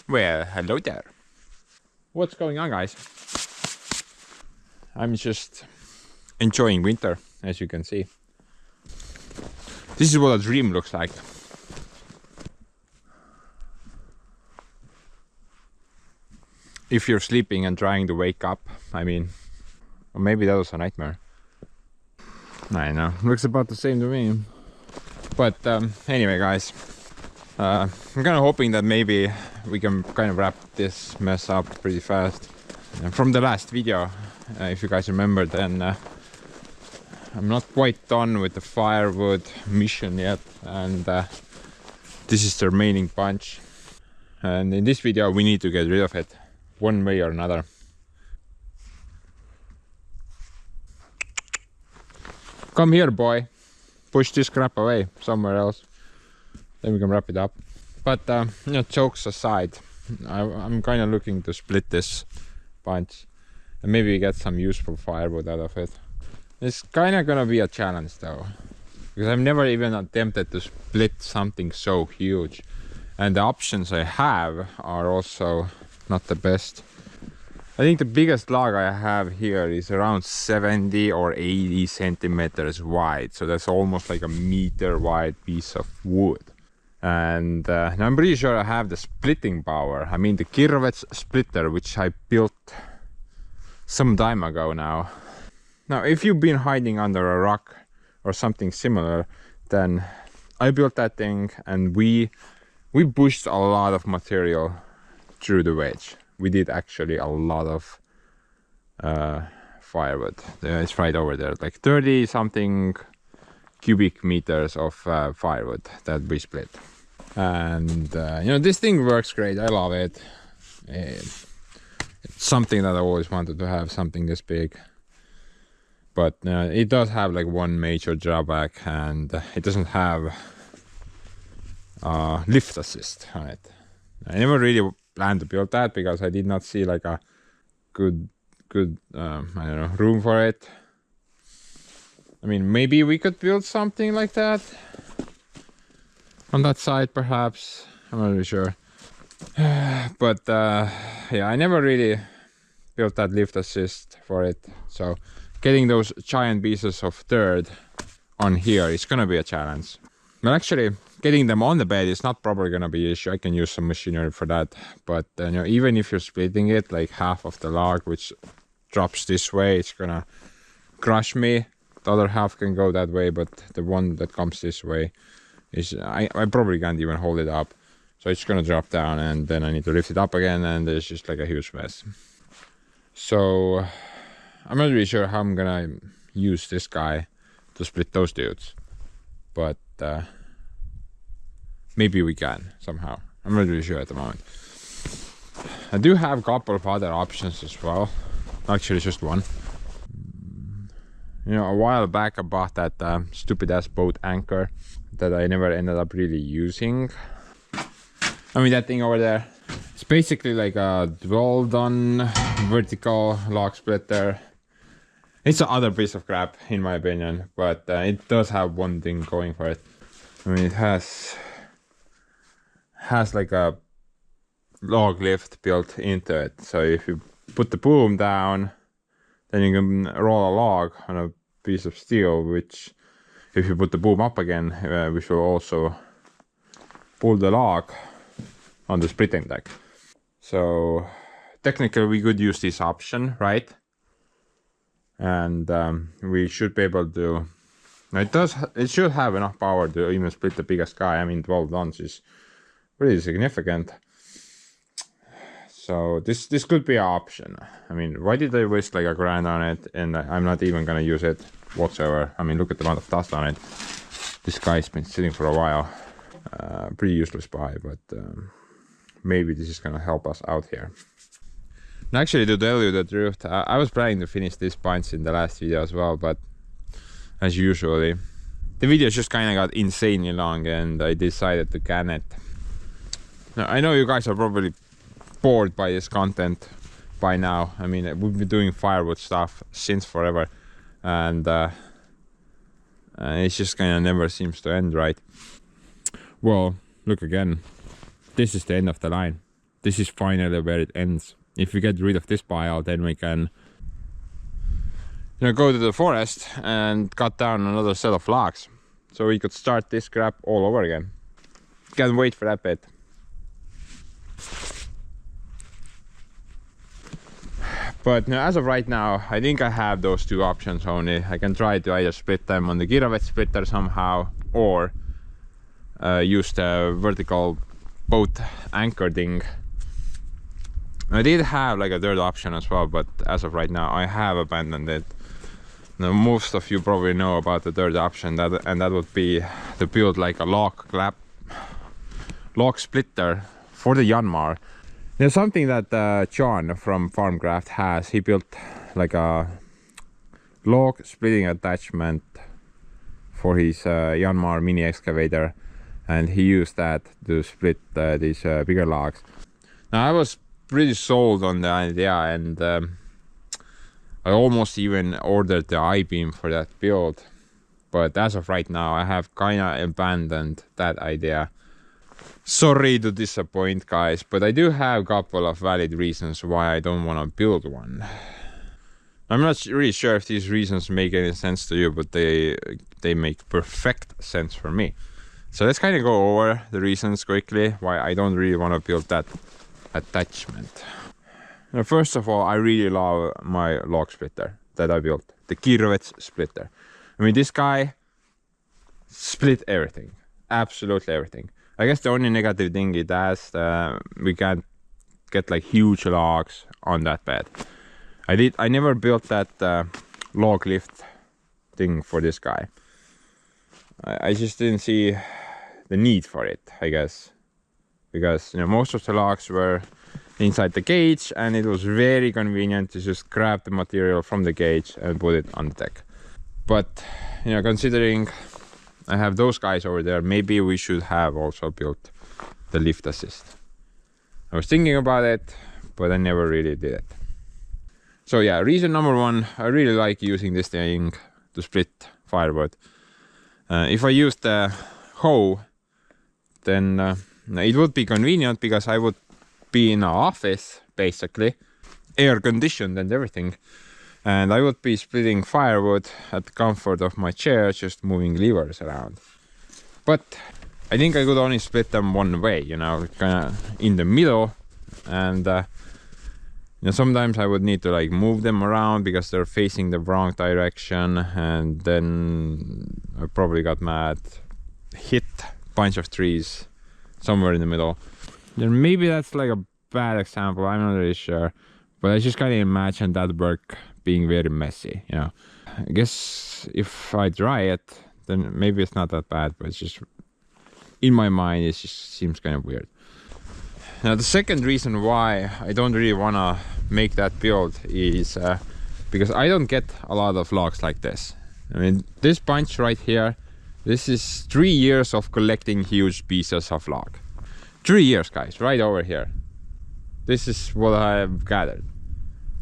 Well, hello there. What's going on, guys? I'm just enjoying winter, as you can see. This is what a dream looks like. If you're sleeping and trying to wake up, I mean, or maybe that was a nightmare. I know, looks about the same to me. But anyway, guys, I'm kind of hoping that maybe we can kind of wrap this mess up pretty fast. And from the last video, if you guys remember, then I'm not quite done with the firewood mission yet, and this is the remaining bunch. And in this video, we need to get rid of it one way or another. Come here, boy. Push this crap away somewhere else. Then we can wrap it up. But you know, jokes aside, I'm kind of looking to split this bunch and maybe get some useful firewood out of it. It's kind of gonna be a challenge though, because I've never even attempted to split something so huge, and the options I have are also not the best. I think the biggest log I have here is around 70 or 80 centimeters wide, so that's almost like a meter wide piece of wood. And I'm pretty sure I have the splitting power. I mean the Kirovets Splitter, which I built some time ago now. Now if you've been hiding under a rock or something similar, then I built that thing, and we pushed a lot of material through the wedge. We did actually a lot of firewood. It's right over there, like 30 something cubic meters of firewood that we split. And you know, this thing works great. I love it. It's something that I always wanted to have, something this big. But it does have like one major drawback, and it doesn't have lift assist on it. I never really planned to build that because I did not see like a good I don't know, room for it. I mean, maybe we could build something like that on that side, perhaps. I'm not really sure. But yeah, I never really built that lift assist for it, so getting those giant pieces of dirt on here is gonna be a challenge. Well, actually, getting them on the bed is not probably gonna be an issue. I can use some machinery for that. But you know, even if you're splitting it, like half of the log which drops this way, it's gonna crush me. The other half can go that way, but the one that comes this way is I probably can't even hold it up. So it's gonna drop down, and then I need to lift it up again, and there's just like a huge mess. So I'm not really sure how I'm gonna use this guy to split those dudes, but maybe we can somehow. I'm not really sure at the moment. I do have a couple of other options as well. Actually, just one. You know, a while back I bought that stupid ass boat anchor that I never ended up really using. I mean, that thing over there. It's basically like a well done vertical log splitter. It's the other piece of crap in my opinion, but it does have one thing going for it. I mean, it has like a log lift built into it, so if you put the boom down, then you can roll a log on a piece of steel, which if you put the boom up again, which will also pull the log on the splitting deck. So technically we could use this option, right? And we should be able to, it should have enough power to even split the biggest guy. I mean, 12 tons is pretty significant. So this could be an option. I mean, why did I waste like $1,000 on it, and I'm not even gonna use it whatsoever? I mean, look at the amount of dust on it. This guy's been sitting for a while. Pretty useless buy, but maybe this is gonna help us out here. And actually, to tell you the truth, I was planning to finish this bunch in the last video as well, but as usually, the video just kind of got insanely long, and I decided to can it. Now, I know you guys are probably bored by this content by now. I mean, we've been doing firewood stuff since forever, and it just kind of never seems to end, right? Well, look again. This is the end of the line. this is finally where it ends. If we get rid of this pile, then we can go to the forest and cut down another set of logs. So we could start this crap all over again. Can't wait for that bit. But as of right now, I think I have those two options only. I can try to either split them on the Kirovets Splitter somehow, or use the vertical boat anchor thing. I did have like a third option as well, but as of right now, I have abandoned it. Now, most of you probably know about the third option, and that would be to build like a log splitter for the Yanmar. There's something that John from Farmcraft has. He built like a log splitting attachment for his Yanmar mini excavator, and he used that to split these bigger logs. Now I was pretty sold on the idea, and I almost even ordered the I-beam for that build, but as of right now I have kind of abandoned that idea. Sorry to disappoint, guys, but I do have a couple of valid reasons why I don't want to build one. I'm not really sure if these reasons make any sense to you, but they make perfect sense for me. So let's kind of go over the reasons quickly why I don't really want to build that attachment. Now, first of all, I really love my log splitter that I built, the Kirovets Splitter. I mean, this guy split everything, absolutely everything. I guess the only negative thing it has, we can't get like huge logs on that bed. I never built that log lift thing for this guy. I just didn't see the need for it, I guess, because most of the logs were inside the cage, and it was very convenient to just grab the material from the cage and put it on the deck. But considering I have those guys over there, maybe we should have also built the lift assist. I was thinking about it, but I never really did it. So yeah, reason number one, I really like using this thing to split firewood. If I use the hoe, then it would be convenient because I would be in an office, basically, air conditioned and everything. And I would be splitting firewood at the comfort of my chair, just moving levers around. But I think I could only split them one way, kind of in the middle. And sometimes I would need to like move them around because they're facing the wrong direction. And then I probably got mad, hit a bunch of trees somewhere in the middle. Then maybe that's like a bad example, I'm not really sure. But I just kind of imagine that work being very messy, I guess if I try it, then maybe it's not that bad, but it's just in my mind, it just seems kind of weird. Now, the second reason why I don't really want to make that build is because I don't get a lot of logs like this. I mean, this bunch right here, this is 3 years of collecting huge pieces of log. 3 years, guys, right over here. This is what I have gathered.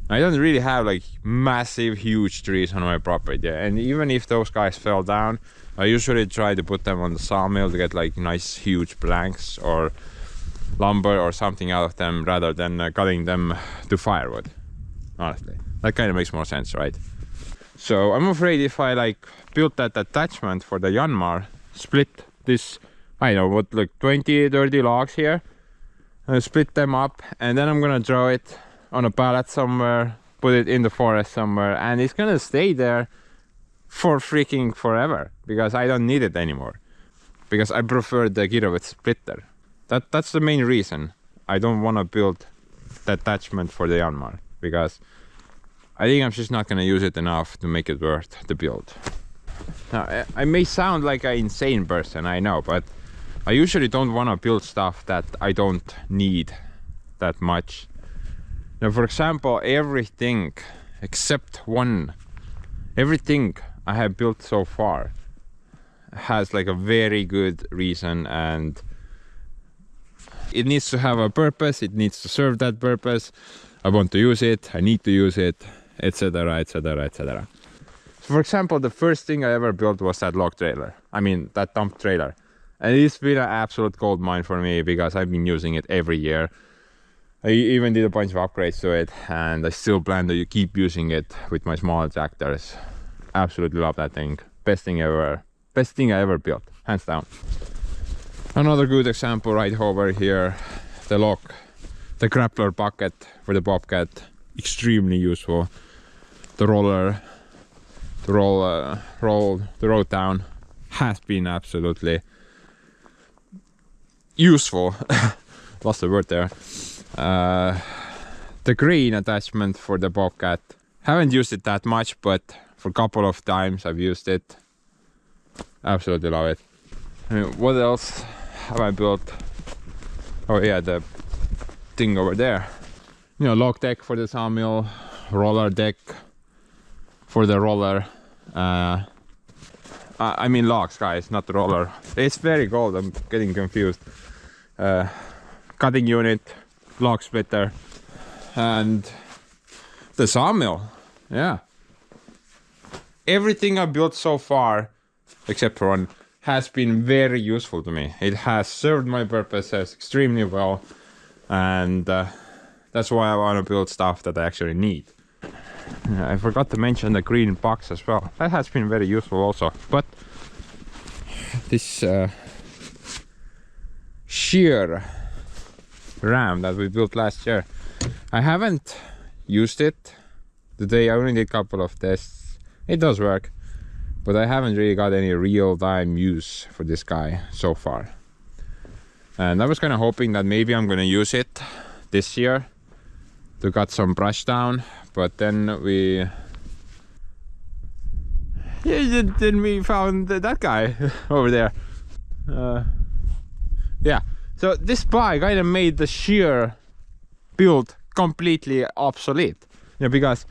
I don't really have like massive huge trees on my property, and even if those guys fell down, I usually try to put them on the sawmill to get like nice huge planks or lumber or something out of them, rather than cutting them to firewood. Honestly, that kind of makes more sense, right? So I'm afraid if I like built that attachment for the Yanmar, split this, I don't know what, like 20-30 logs here, split them up, and then I'm gonna throw it on a pallet somewhere, put it in the forest somewhere, and it's gonna stay there for freaking forever because I don't need it anymore, because I prefer the Kirovets Splitter. That's the main reason I don't want to build the attachment for the Yanmar, because I think I'm just not gonna use it enough to make it worth the build. Now, I may sound like an insane person, I know, but I usually don't want to build stuff that I don't need that much. Now, for example, everything except one, everything I have built so far has like a very good reason, and it needs to have a purpose, it needs to serve that purpose. I want to use it, I need to use it, etc, etc, etc. So for example, the first thing I ever built was that log trailer. I mean, that dump trailer. And it's been an absolute gold mine for me because I've been using it every year. I even did a bunch of upgrades to it, and I still plan to keep using it with my smaller tractors. Absolutely love that thing. Best thing I ever built, hands down. Another good example right over here, the lock, the grappler bucket for the Bobcat, extremely useful. The roller, roll the road down has been absolutely useful. Lost the word there. The green attachment for the Bobcat, haven't used it that much, but for a couple of times I've used it. Absolutely love it. I mean, what else have I built? Oh yeah, the thing over there. You know, log deck for the sawmill, roller deck for the roller. I mean logs, guys, not the roller. It's very cold, I'm getting confused. Cutting unit, log splitter, and the sawmill. Yeah. Everything I built so far, except for one, has been very useful to me. It has served my purposes extremely well, and that's why I want to build stuff that I actually need. I forgot to mention the green box as well. That has been very useful also. But this shear ram that we built last year, I haven't used it today. I only did a couple of tests. It does work, but I haven't really got any real-time use for this guy so far. And I was kind of hoping that maybe I'm gonna use it this year to cut some brush down, but then we found that guy over there. Yeah, so this bike kind of made the shear build completely obsolete. You know, because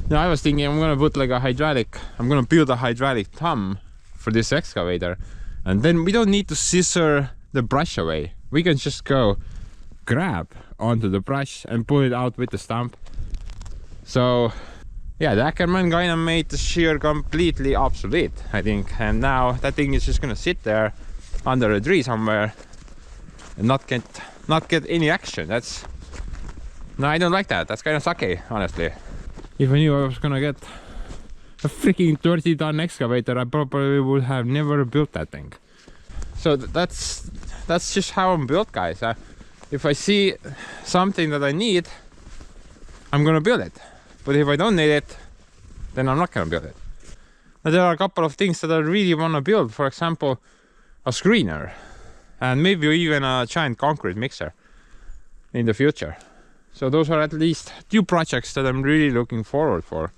you know, I was thinking I'm gonna put like I'm gonna build a hydraulic thumb for this excavator, and then we don't need to scissor the brush away. We can just go grab onto the brush and pull it out with the stump. So yeah, the Ackerman kind of made the shear completely obsolete, I think, and now that thing is just gonna sit there under a tree somewhere and not get any action. No, I don't like that. That's kind of sucky, honestly. If I knew I was gonna get a freaking 30-ton excavator, I probably would have never built that thing. So that's just how I'm built, guys. If I see something that I need, I'm gonna build it. But if I don't need it, then I'm not gonna build it. Now, there are a couple of things that I really want to build. For example, a screener, and maybe even a giant concrete mixer in the future. So those are at least 2 projects that I'm really looking forward for.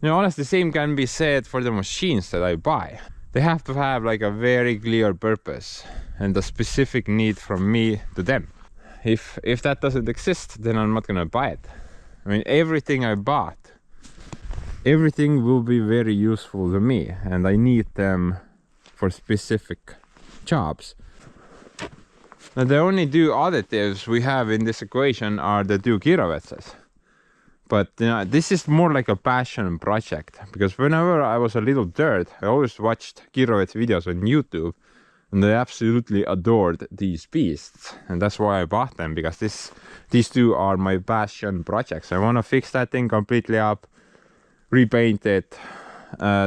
You know, honestly, the same can be said for the machines that I buy. They have to have like a very clear purpose and a specific need from me to them. If that doesn't exist, then I'm not gonna buy it. I mean, everything I bought, everything will be very useful to me, and I need them for specific jobs. Now, the only 2 additives we have in this equation are the 2 Kirovetses. But you know, this is more like a passion project, because whenever I was a little dirt, I always watched Kirovets videos on YouTube, and I absolutely adored these beasts, and that's why I bought them, because these 2 are my passion projects. I want to fix that thing completely up, repaint it.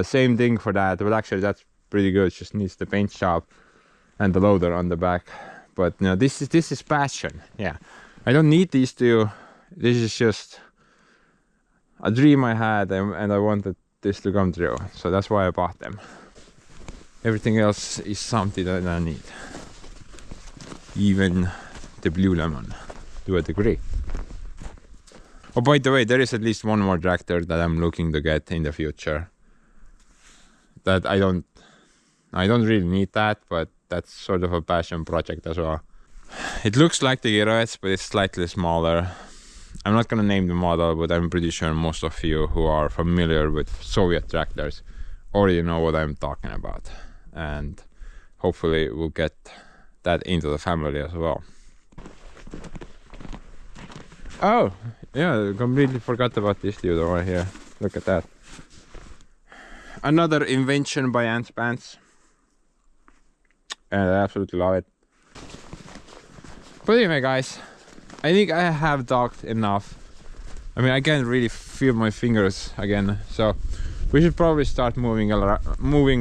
Same thing for that, but actually that's pretty good. Just needs the paint job and the loader on the back. But you know, this is passion. Yeah, I don't need these 2. This is just a dream I had, and I wanted this to come true, so that's why I bought them. Everything else is something that I need, even the blue lemon to a degree. Oh, by the way, there is at least one more tractor that I'm looking to get in the future. That I don't really need that, but that's sort of a passion project as well. It looks like the Kirovets, but it's slightly smaller. I'm not gonna name the model, but I'm pretty sure most of you who are familiar with Soviet tractors already know what I'm talking about. And hopefully we'll get that into the family as well. Oh, yeah, completely forgot about this dude over here. Look at that. Another invention by Ants Pants. And I absolutely love it. But anyway, guys, I think I have talked enough. I mean, I can't really feel my fingers again, so we should probably start moving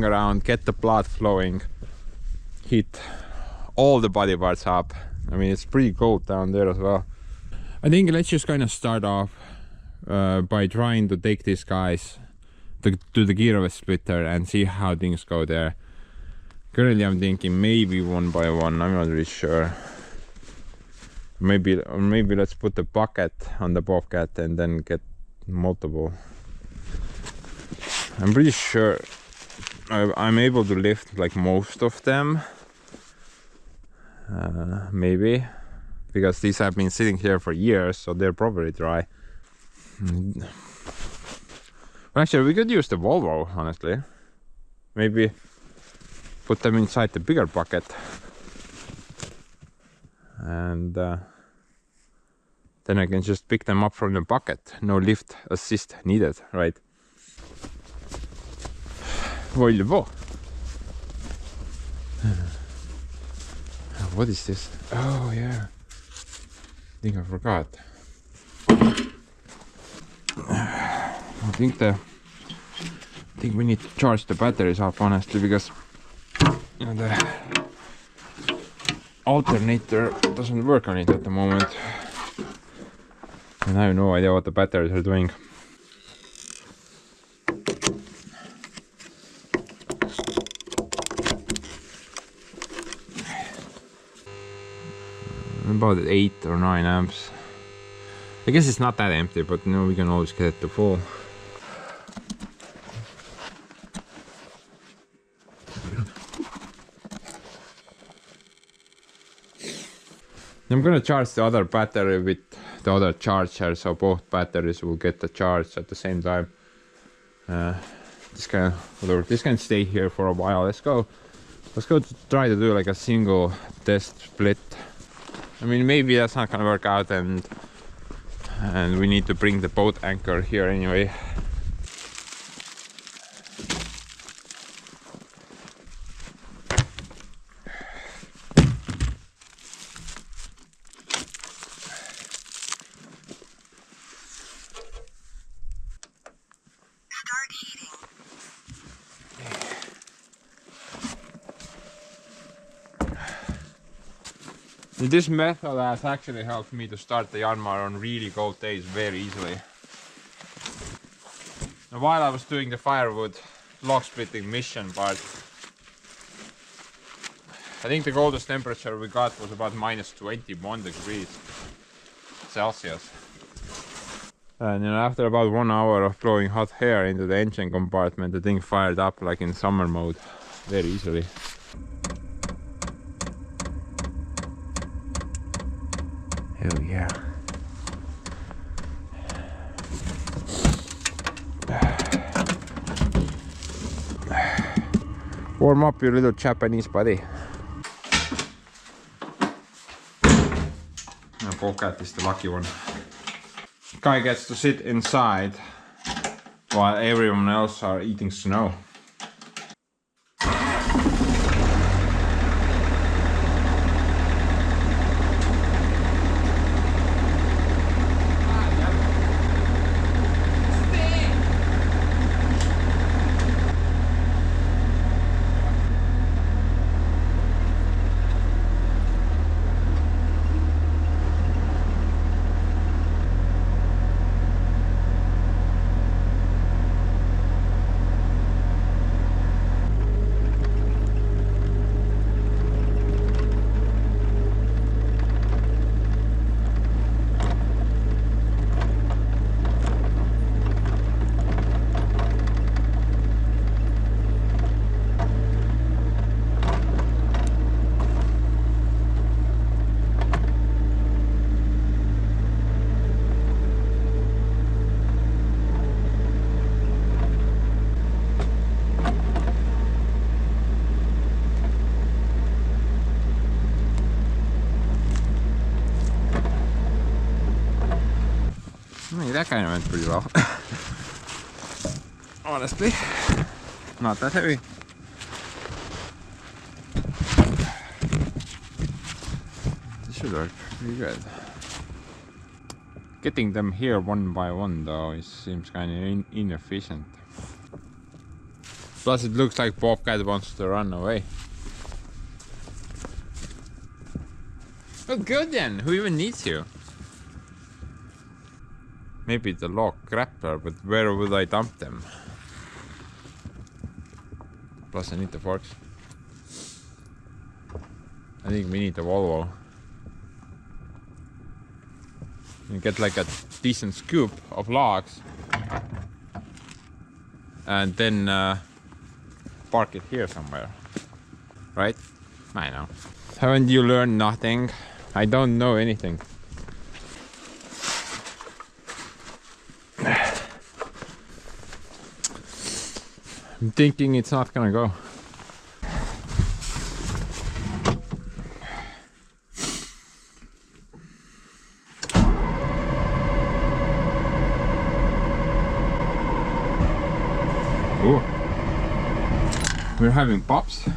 around, get the blood flowing, heat all the body parts up. I mean, it's pretty cold down there as well. I think let's just kind of start off by trying to take these guys to the Kirovets Splitter and see how things go there. Currently I'm thinking maybe one by one, I'm not really sure. Maybe let's put the bucket on the bobcat and then get multiple. I'm pretty sure I'm able to lift like most of them. Maybe. Because these have been sitting here for years, so they're probably dry. Well, actually, we could use the Volvo, honestly. Maybe put them inside the bigger bucket. And then I can just pick them up from the bucket. No lift assist needed, right? Volvo. What is this? Oh yeah. I think I forgot. I think we need to charge the batteries up, honestly, because you know, the alternator doesn't work on it at the moment, and I have no idea what the batteries are doing. About 8 or 9 amps. I guess it's not that empty, but you know, we can always get it to full. I'm gonna charge the other battery with the other charger, so both batteries will get the charge at the same time. This can stay here for a while. Let's go try to do like a single test split. I mean, maybe that's not gonna work out, and we need to bring the boat anchor here anyway. Start heating. This method has actually helped me to start the Yanmar on really cold days very easily. And while I was doing the Firewood log splitting mission part, I think the coldest temperature we got was about -21 degrees Celsius. And you know, after about 1 hour of blowing hot air into the engine compartment, the thing fired up like in summer mode very easily. Hell yeah. Warm up your little Japanese buddy. The bobcat is the lucky one. Guy gets to sit inside while everyone else are eating snow. That kind of went pretty well. Honestly, not that heavy. This should work pretty good. Getting them here one by one though, it seems kind of inefficient. Plus it looks like Bobcat wants to run away. Well, good then, who even needs you? Maybe the log grappler, but where would I dump them? Plus I need the forks. I think we need the Volvo. And get like a decent scoop of logs. And then park it here somewhere. Right? I know. Haven't you learned nothing? I don't know anything. I'm thinking it's not gonna go. Oh, we're having pops.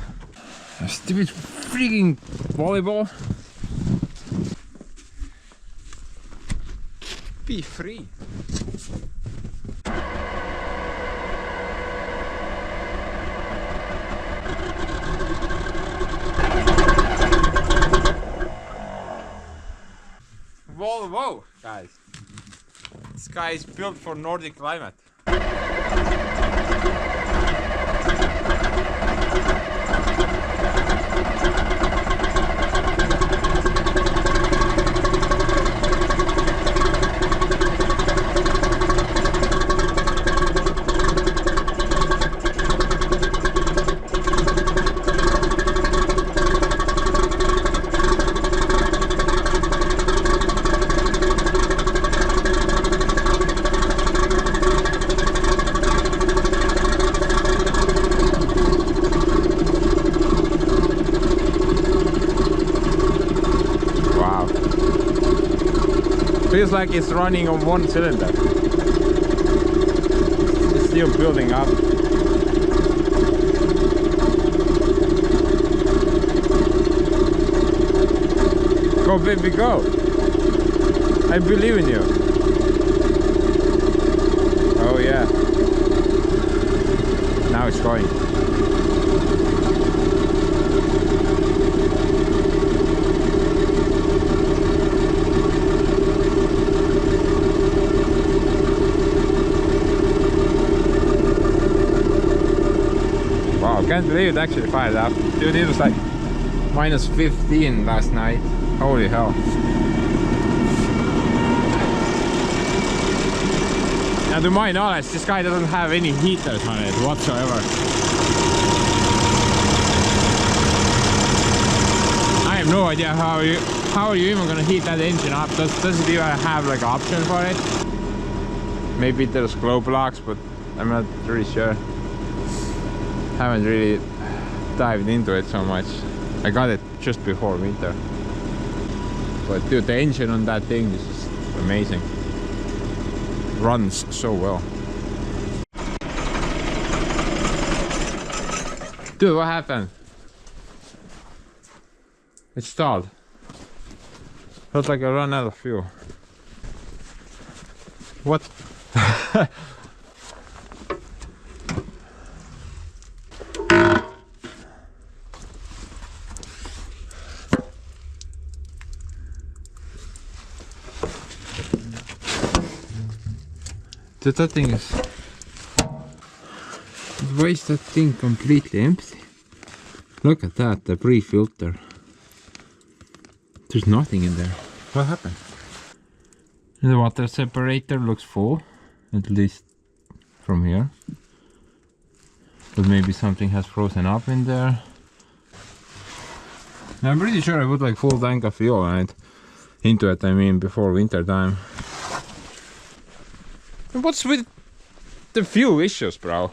A stupid freaking volleyball. Be free. Volvo, guys. This guy is built for Nordic climate. Feels like it's running on one cylinder. It's still building up. Go baby, go! I believe in you. Oh yeah. Now it's going. I can't believe it actually fired up. Dude, it was like minus 15 last night. Holy hell. Now to my knowledge, this guy doesn't have any heaters on it whatsoever. I have no idea how are you even gonna heat that engine up? Does it even have like an option for it? Maybe there's glow blocks, but I'm not really sure. Haven't really dived into it so much. I got it just before winter. But dude, the engine on that thing is just amazing. Runs so well. Dude, what happened? It stalled. Felt like I ran out of fuel. What? That thing is... Why is that thing completely empty? Look at that, the pre-filter. There's nothing in there. What happened? The water separator looks full, at least from here. But maybe something has frozen up in there. I'm pretty sure I put like full tank of fuel into it, I mean, before winter time. What's with the fuel issues, bro?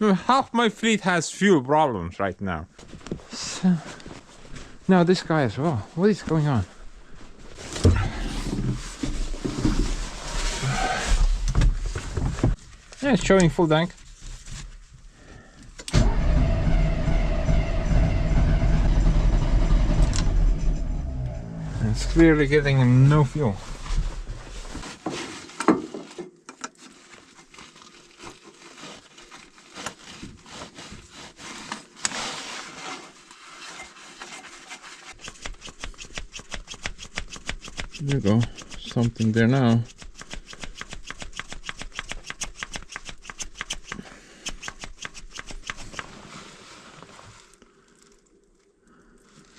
Half my fleet has fuel problems right now. So, now this guy as well. What is going on? Yeah, it's showing full tank. It's clearly getting no fuel. There you go. Something there now.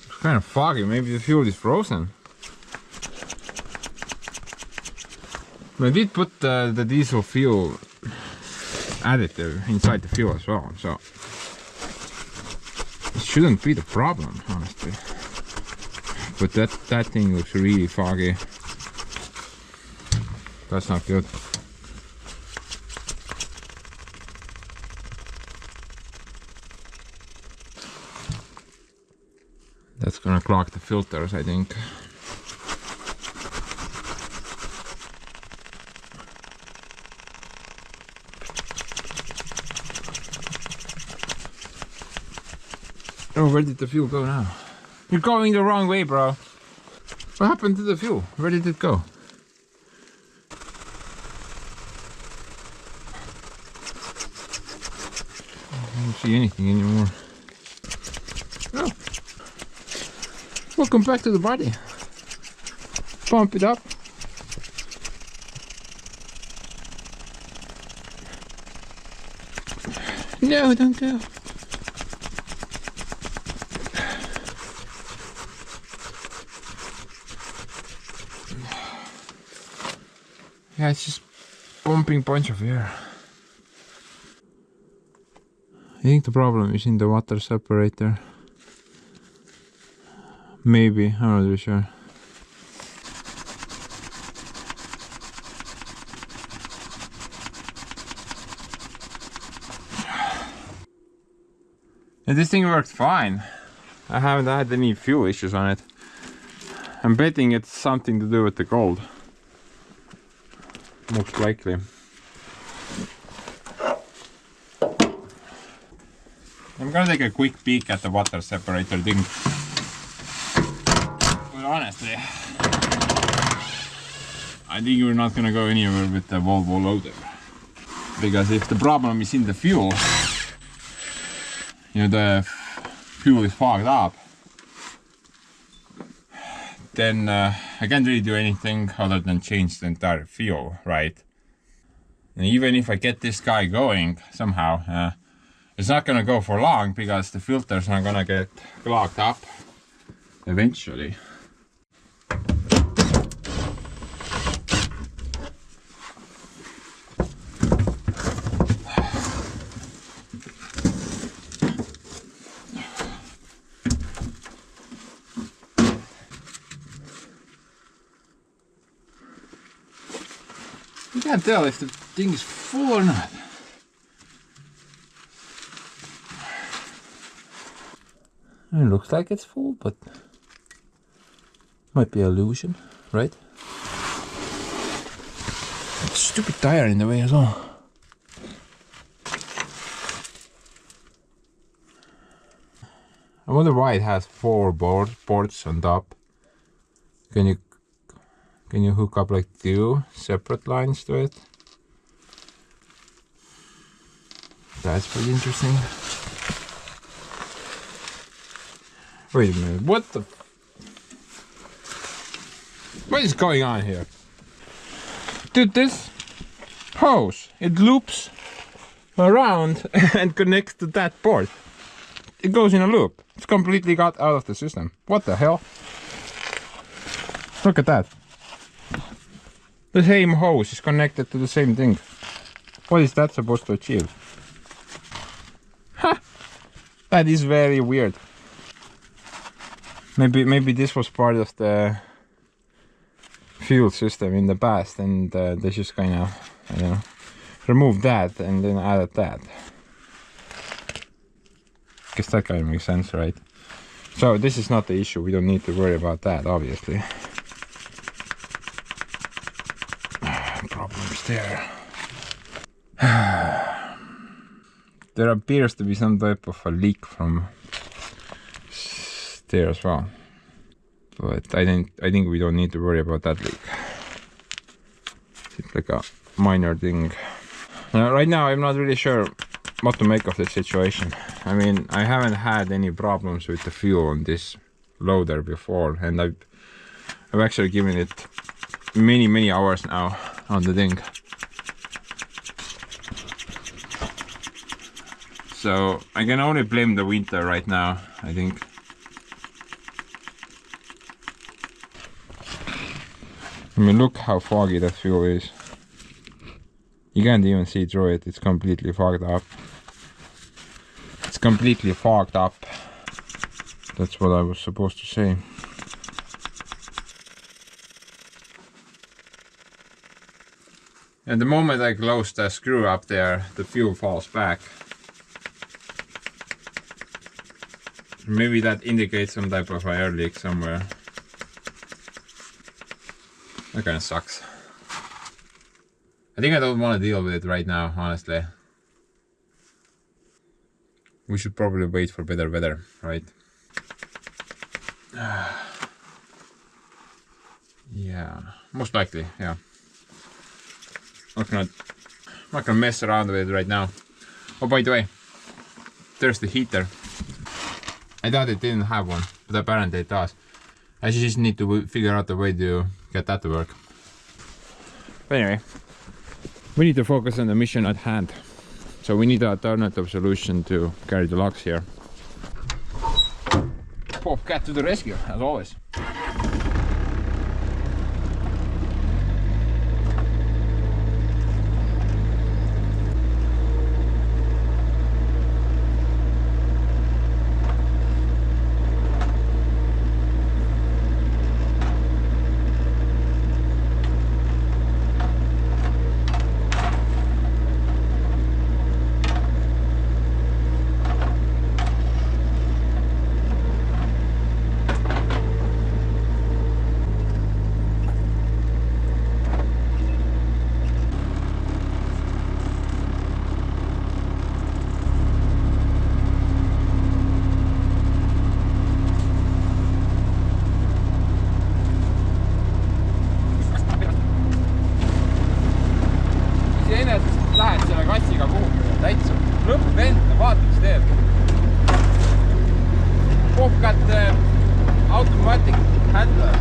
It's kind of foggy. Maybe the fuel is frozen. I did put the diesel fuel additive inside the fuel as well, so it shouldn't be the problem, honestly. But that thing looks really foggy. That's not good. That's gonna clog the filters, I think. Oh, where did the fuel go now? You're going the wrong way, bro. What happened to the fuel? Where did it go? I don't see anything anymore. Oh. Welcome back to the body. Pump it up. No, don't go. Yeah, it's just pumping bunch of air. I think the problem is in the water separator. Maybe, I'm not really sure. And this thing worked fine. I haven't had any fuel issues on it. I'm betting it's something to do with the gold. Most likely. I'm gonna take a quick peek at the water separator thing. But honestly, I think we're not gonna go anywhere with the Volvo loader. Because if the problem is in the fuel, you know, the fuel is fogged up, then I can't really do anything other than change the entire fuel, right? And even if I get this guy going somehow, it's not gonna go for long because the filters are gonna get clogged up eventually. You can't tell if the thing is full or not. It looks like it's full, but might be illusion, right? Stupid tire in the way as well. I wonder why it has 4 ports on top. Can you hook up like 2 separate lines to it? That's pretty interesting. Wait a minute, what is going on here? Dude, this hose, it loops around and connects to that port. It goes in a loop. It's completely got out of the system. What the hell? Look at that. The same hose is connected to the same thing. What is that supposed to achieve? Ha! That is very weird. Maybe this was part of the fuel system in the past, and they just kind of, you know, removed that and then added that. Guess that kind of makes sense, right? So this is not the issue. We don't need to worry about that, obviously. Problems there. There appears to be some type of a leak from there as well, but I think we don't need to worry about that leak. It's like a minor thing. Right now I'm not really sure what to make of the situation. I mean, I haven't had any problems with the fuel on this loader before, and I've actually given it many hours now on the thing. So I can only blame the winter right now, I think. I mean, look how foggy that fuel is. You can't even see through it, it's completely fogged up. It's completely fogged up. That's what I was supposed to say. And the moment I close the screw up there, the fuel falls back. Maybe that indicates some type of air leak somewhere. That kinda sucks. I think I don't want to deal with it right now, honestly. We should probably wait for better weather, right? Yeah, most likely, yeah. I'm not gonna mess around with it right now. Oh, by the way, there's the heater. I thought it didn't have one, but apparently it does. I just need to figure out a way to get that to work. But anyway, we need to focus on the mission at hand. So we need an alternative solution to carry the logs here. Popcat to the rescue, as always. Lähed selle kassiga kuhugi, täitsa lõppvend, vaata mis teeb. Popcat automatic handler.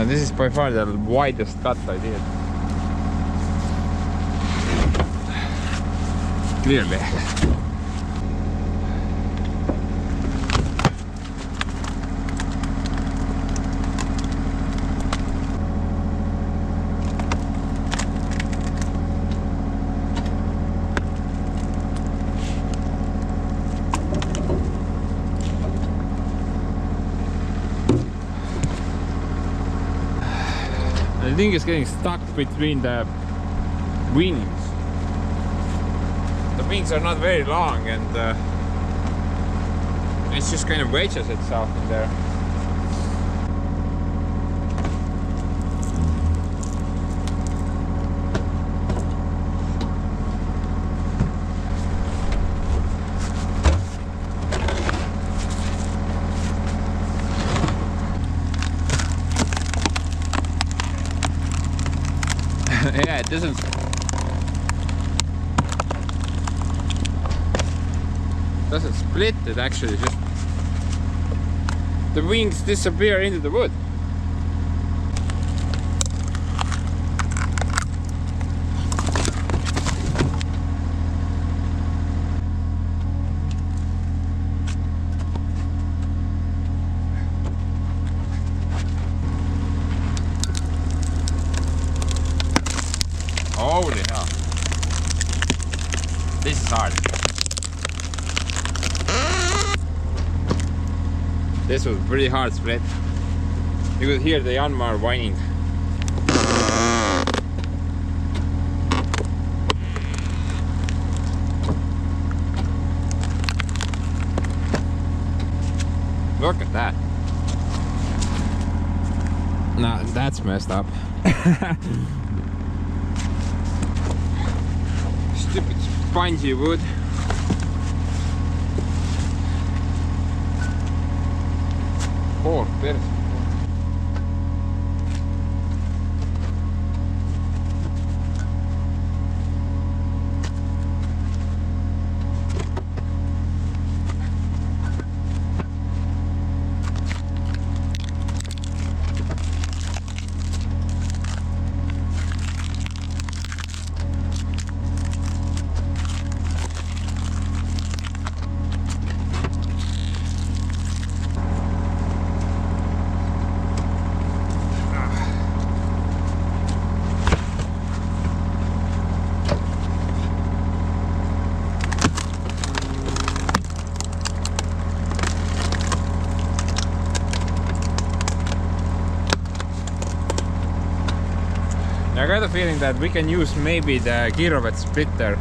This is by far the widest cut I did. Clearly. The thing is getting stuck between the wings. The wings are not very long, and it's just kind of wedges itself in there. Yeah, it doesn't split, it actually just the wings disappear into the wood. Holy hell. This is hard. This was pretty hard split. You could hear the Yanmar whining. Look at that. Nah, that's messed up. Stupid spongy wood. Oh, there's I got a feeling that we can use maybe the Kirovets Splitter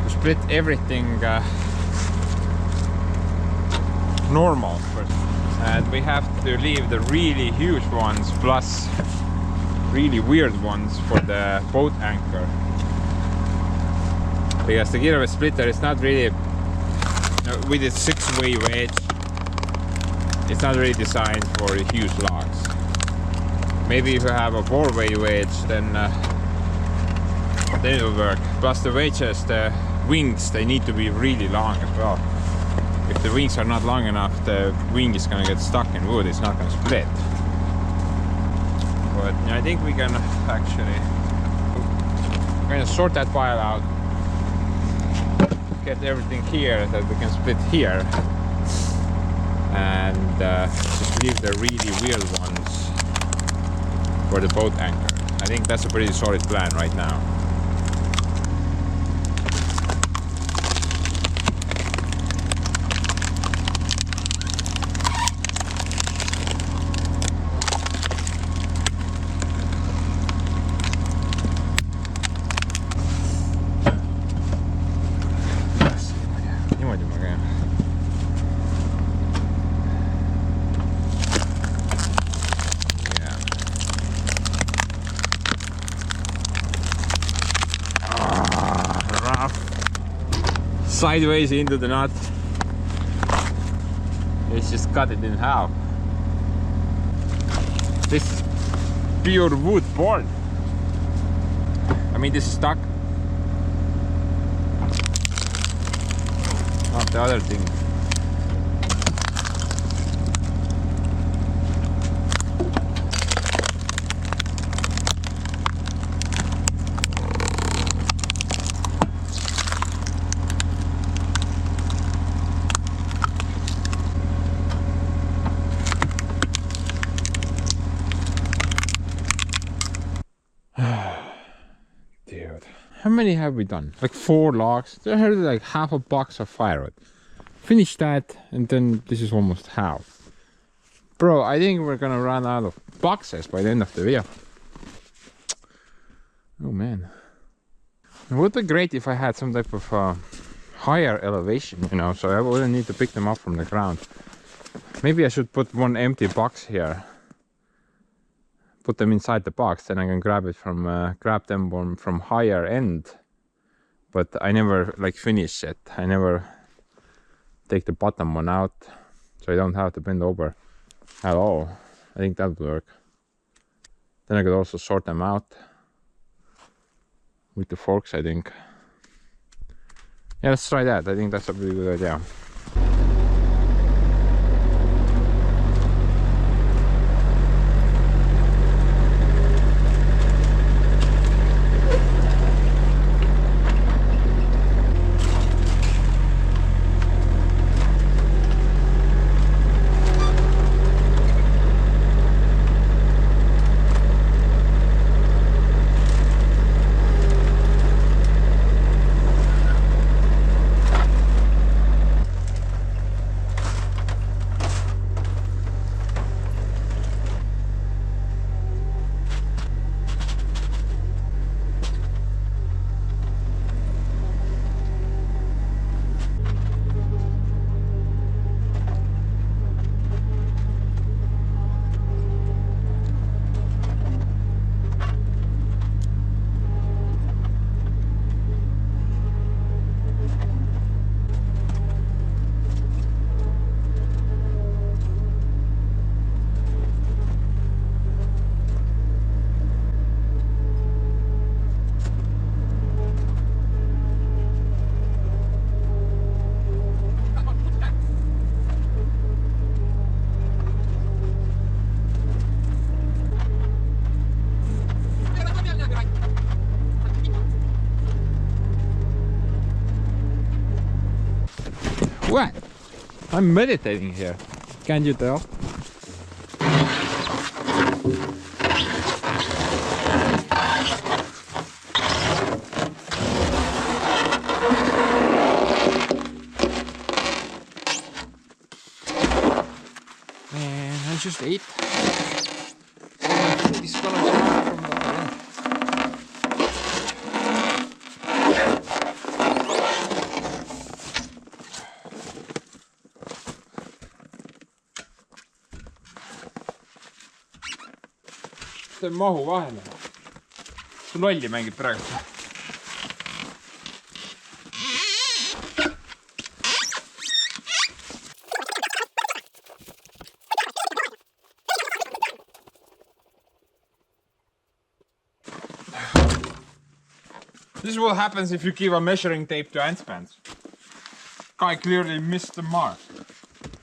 to split everything normal first. And we have to leave the really huge ones plus really weird ones for the boat anchor. Because the Kirovets Splitter is not really, with its 6-way wedge, it's not really designed for huge logs. Maybe if you have a 4-way wedge, then it'll work. Plus the wedges, the wings, they need to be really long as well. If the wings are not long enough, the wing is gonna get stuck in wood, it's not gonna split. But I think we can actually kind of sort that pile out, get everything here that we can split here, and just leave the really weird ones for the boat anchor. I think that's a pretty solid plan right now. Sideways into the knot. Let's just cut it in half. This is pure wood board. I mean, this is stuck. Not the other thing. Dude, how many have we done? Like 4 logs. There's like half a box of firewood. Finish that, and then this is almost half. Bro, I think we're gonna run out of boxes by the end of the video. Oh man. It would be great if I had some type of higher elevation, you know, so I wouldn't need to pick them up from the ground. Maybe I should put one empty box here. Put them inside the box, then I can grab them from higher end. But I never like finish it. I never take the bottom one out, so I don't have to bend over at all. I think that would work. Then I could also sort them out with the forks, I think. Yeah, let's try that. I think that's a pretty good idea. What? I'm meditating here. Can't you tell? And I just ate. These colors are from the see mahu vahele. Su lolli mängib praegu. This is what happens if you give a measuring tape to ants pants. Guy clearly missed the mark.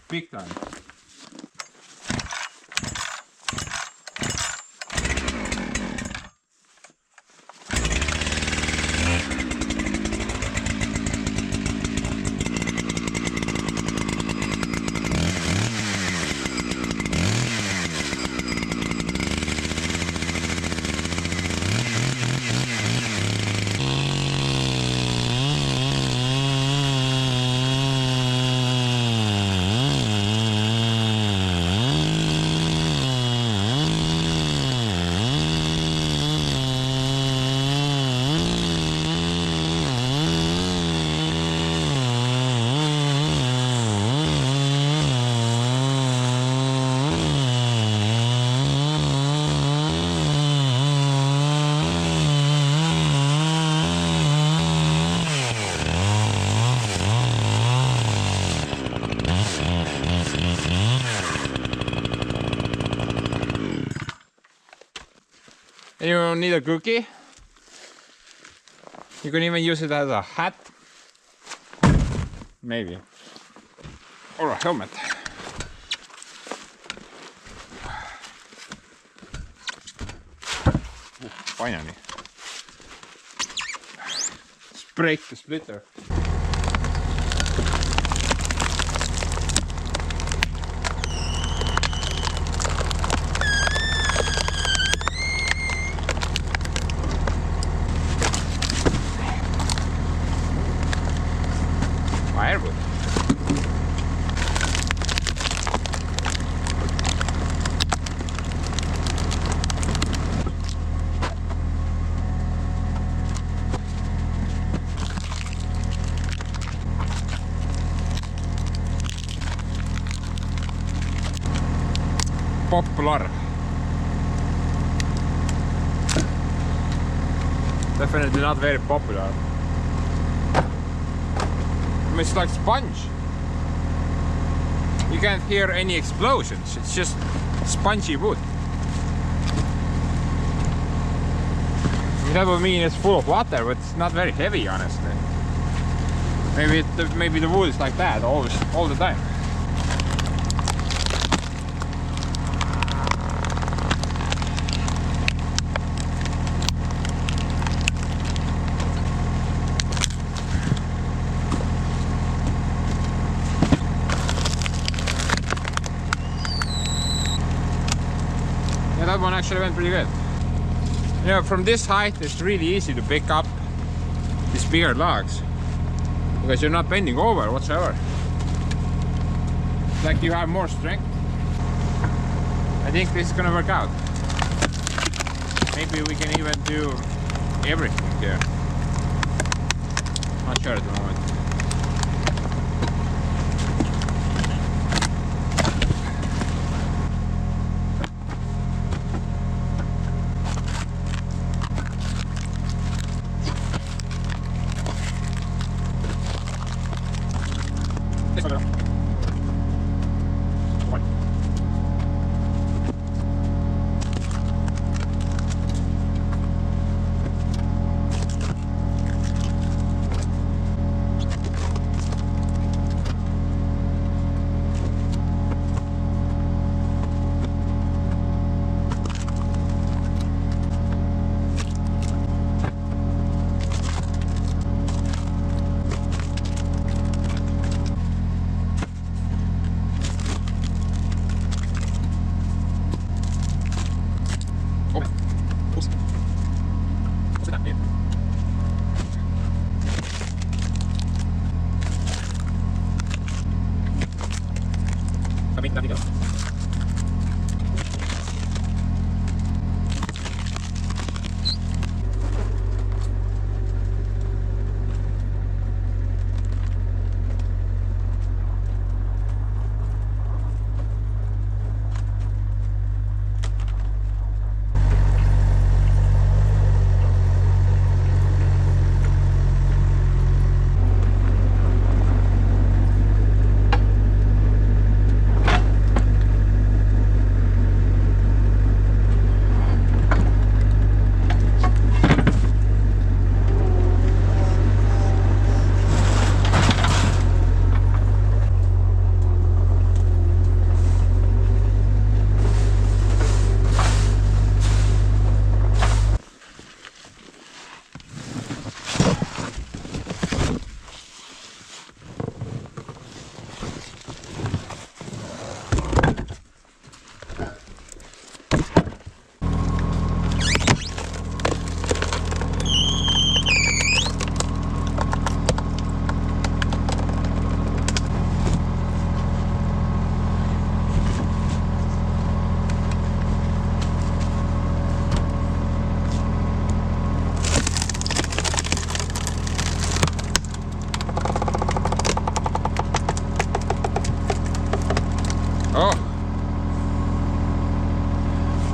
Big time. You don't need a cookie. You can even use it as a hat. Maybe. Or a helmet. Ooh, finally. Let's break the splitter. Firewood. popular. Definitely not very popular. It's like sponge. You can't hear any explosions. It's just spongy wood. That would mean it's full of water, but it's not very heavy, honestly. Maybe the wood is like that all the time. Yeah, that one actually went pretty good. You know, from this height it's really easy to pick up these bigger logs because you're not bending over whatsoever. It's like you have more strength. I think this is gonna work out. Maybe we can even do everything here. Not sure at the moment.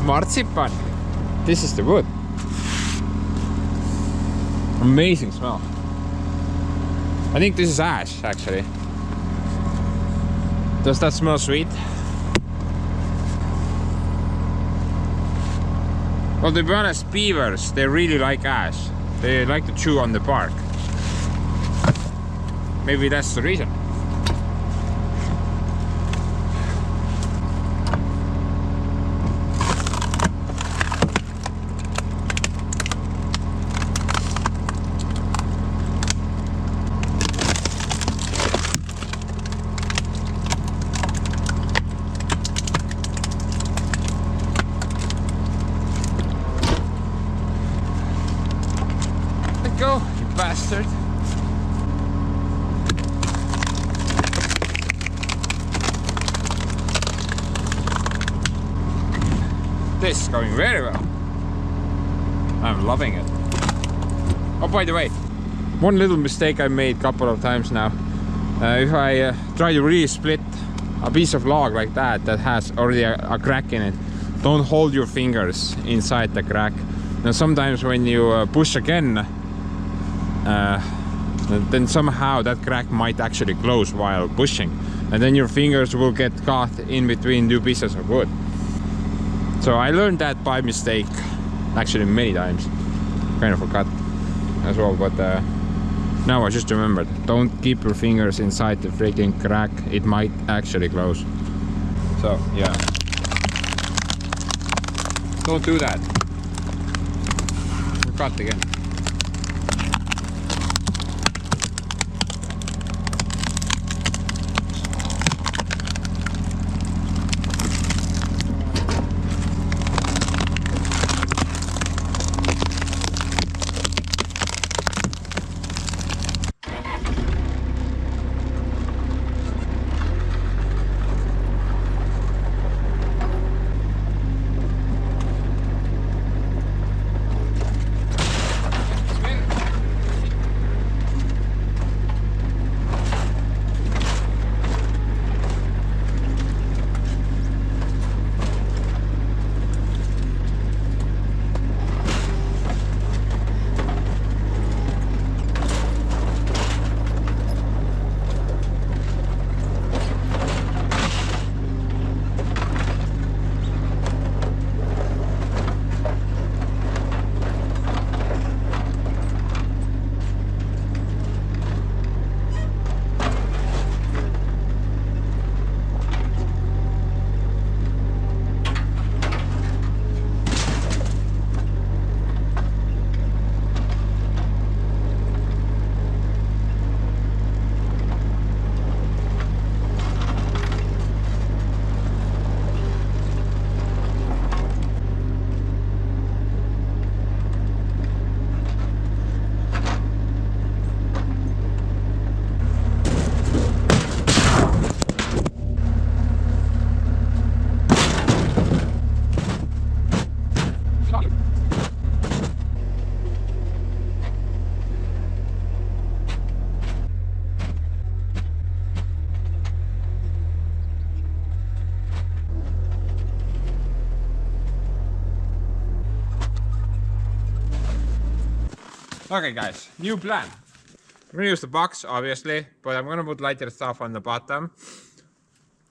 Marzipan. This is the wood. Amazing smell. I think this is ash, actually. Does that smell sweet? Well, to be honest, beavers, they really like ash. They like to chew on the bark. Maybe that's the reason. Go, you bastard. This is going very well. I'm loving it. Oh, by the way, one little mistake I made a couple of times now. If I try to really split a piece of log like that has already a crack in it, don't hold your fingers inside the crack. Now sometimes when you push again, then somehow that crack might actually close while pushing, and then your fingers will get caught in between two pieces of wood. So I learned that by mistake, actually many times. Kind of forgot as well, but now I just remembered. Don't keep your fingers inside the freaking crack, it might actually close. So yeah, don't do that. We're cut again. Okay guys, new plan. I'm gonna use the box obviously, but I'm gonna put lighter stuff on the bottom.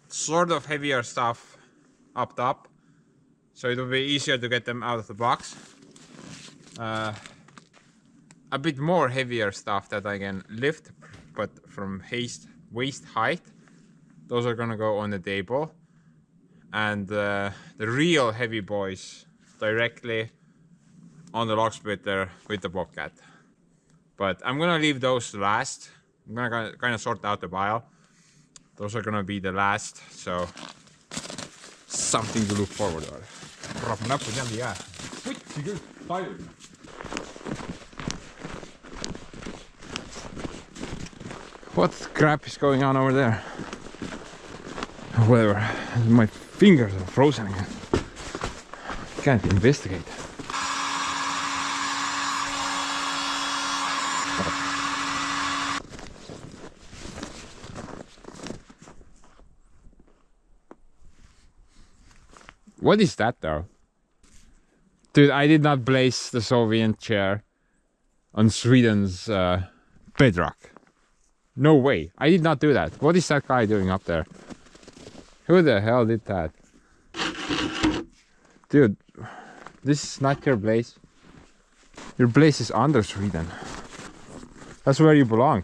Sort of heavier stuff up top, so it will be easier to get them out of the box. A bit more heavier stuff that I can lift, but from waist height. Those are gonna go on the table. And the real heavy boys directly on the log splitter with the Bobcat. But I'm gonna leave those last. I'm gonna kind of sort out the pile. Those are gonna be the last, so something to look forward to. What crap is going on over there? Whatever, my fingers are frozen again. Can't investigate. What is that though? Dude, I did not place the Soviet chair on Sweden's bedrock. No way, I did not do that. What is that guy doing up there? Who the hell did that? Dude, this is not your place. Your place is under Sweden. That's where you belong.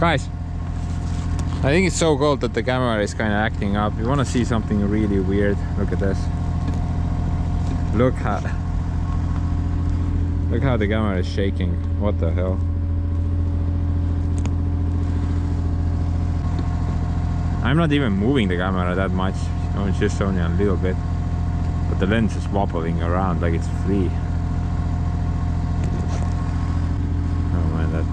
Guys, I think it's so cold that the camera is kind of acting up. You want to see something really weird? Look at this. Look how the camera is shaking. What the hell? I'm not even moving the camera that much. You know, it's just only a little bit. But the lens is wobbling around like it's free. Oh man, that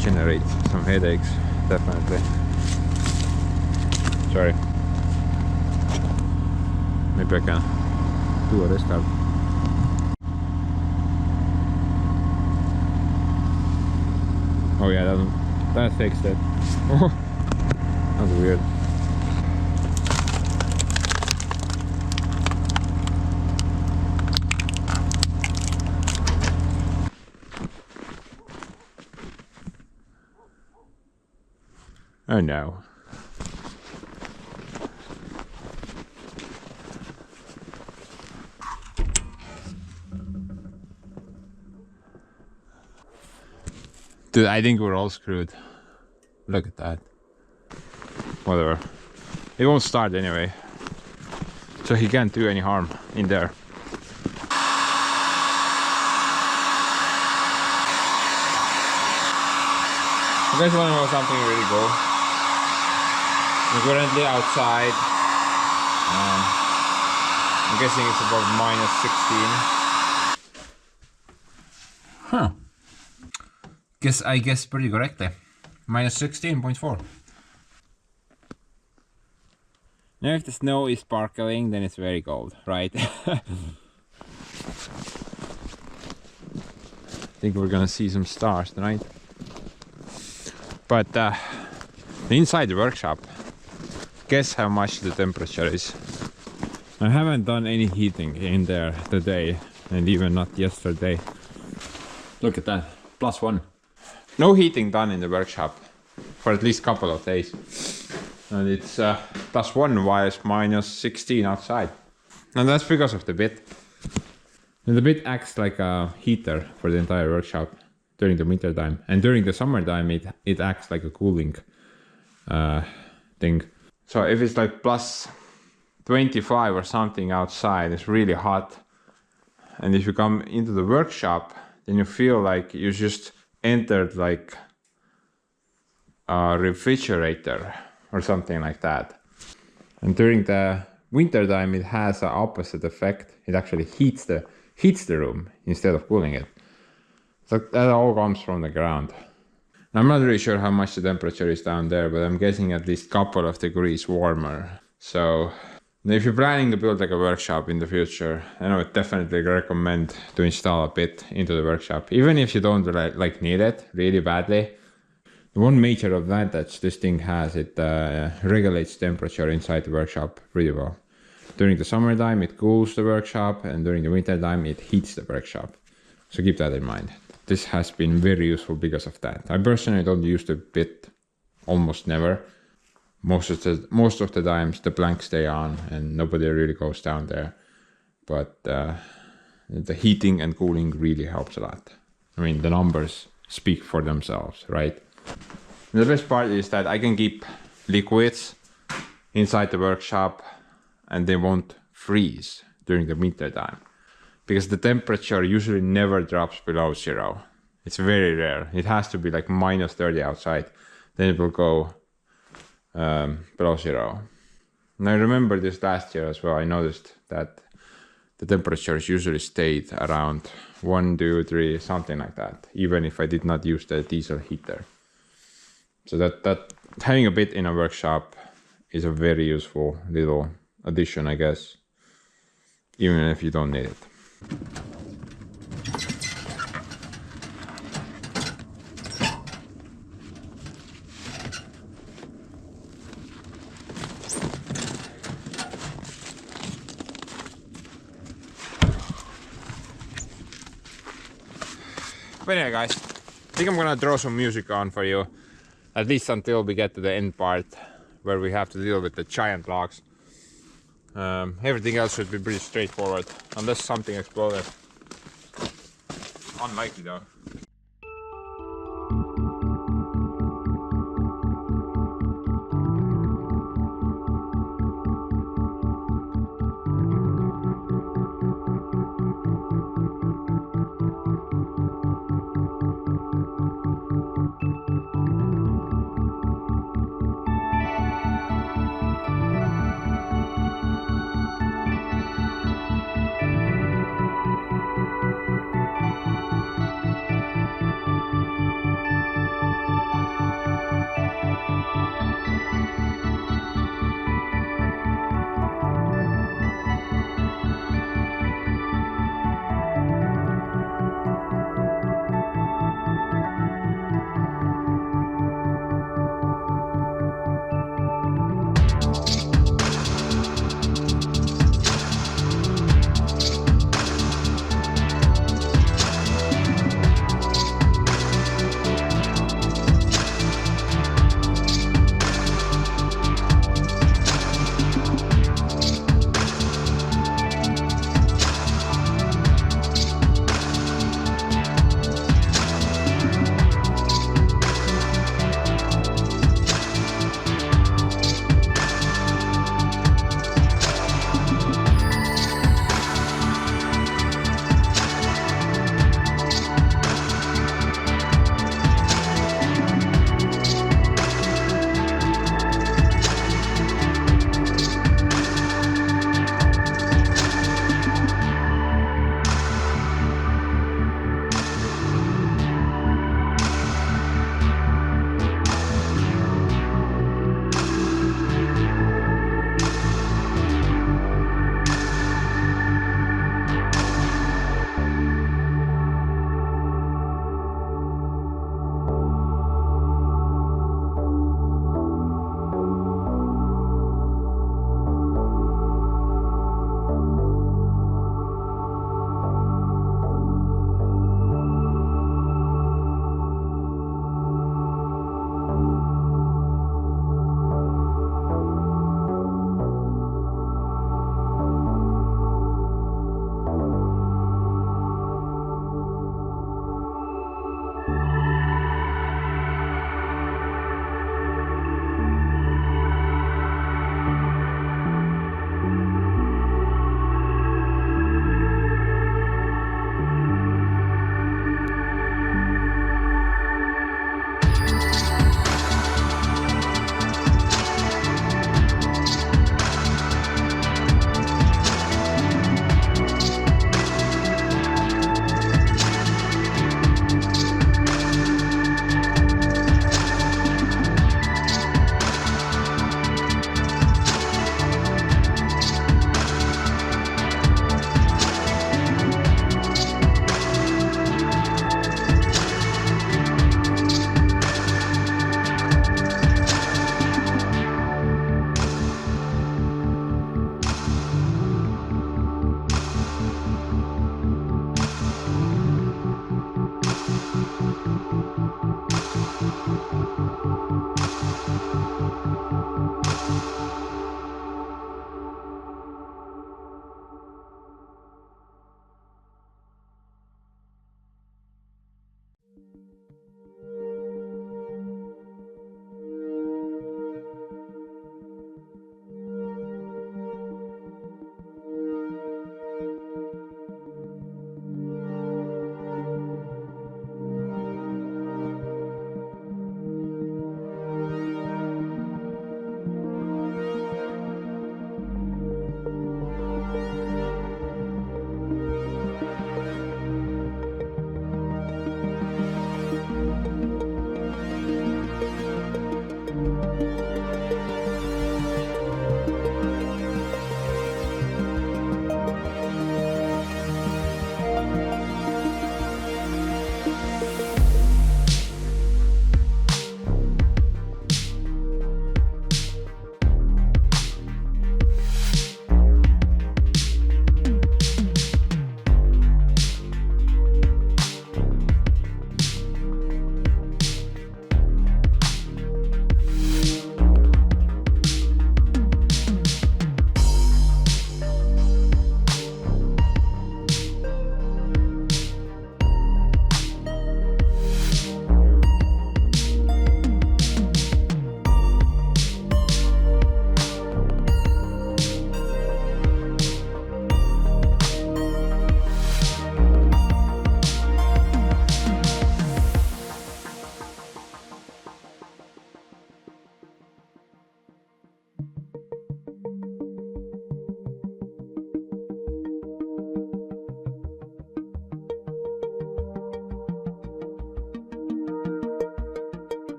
generates some headaches, definitely. Sorry. Maybe I can do a restart. Oh yeah, that fixed it. That's weird. Oh no. Dude, I think we're all screwed. Look at that. Whatever. It won't start anyway. So he can't do any harm in there. You guys want to know something really cool? We're currently outside. I'm guessing it's about -16. Huh. I guess pretty correctly. -16.4. Now if the snow is sparkling, then it's very cold, right? I think we're gonna see some stars tonight. But inside the workshop, guess how much the temperature is. I haven't done any heating in there today, and even not yesterday. Look at that, +1. No heating done in the workshop for at least a couple of days. And it's +1 while it's -16 outside. And that's because of the bit. And the bit acts like a heater for the entire workshop during the winter time. And during the summer time, it acts like a cooling thing. So if it's like +25 or something outside, it's really hot. And if you come into the workshop, then you feel like you just entered like a refrigerator or something like that. And during the winter time, it has an opposite effect. It actually heats the room instead of cooling it. So that all comes from the ground. I'm not really sure how much the temperature is down there, but I'm guessing at least a couple of degrees warmer. So if you're planning to build like a workshop in the future, I would definitely recommend to install a bit into the workshop, even if you don't like need it really badly. The one major advantage this thing has, it regulates temperature inside the workshop pretty well. During the summertime, it cools the workshop, and during the winter time, it heats the workshop. So keep that in mind. This has been very useful because of that. I personally don't use the bit almost never. Most of the times the blanks stay on and nobody really goes down there. But the heating and cooling really helps a lot. I mean, the numbers speak for themselves, right? And the best part is that I can keep liquids inside the workshop and they won't freeze during the winter time. Because the temperature usually never drops below 0. It's very rare. It has to be like -30 outside. Then it will go below 0. And I remember this last year as well. I noticed that the temperatures usually stayed around 1, 2, 3, something like that, even if I did not use the diesel heater. So that having a bit in a workshop is a very useful little addition, I guess, even if you don't need it. But anyway guys, I think I'm gonna throw some music on for you, at least until we get to the end part where we have to deal with the giant logs. Everything else should be pretty straightforward, unless something exploded. Unlikely though.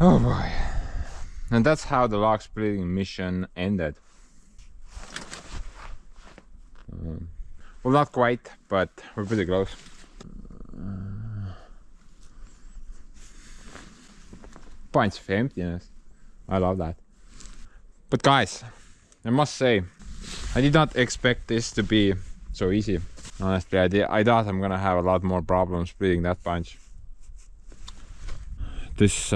Oh boy. And that's how the log splitting mission ended. Well, not quite, but we're pretty close. Points of emptiness. I love that. But guys, I must say, I did not expect this to be so easy. Honestly, I thought I'm gonna have a lot more problems splitting that bunch. This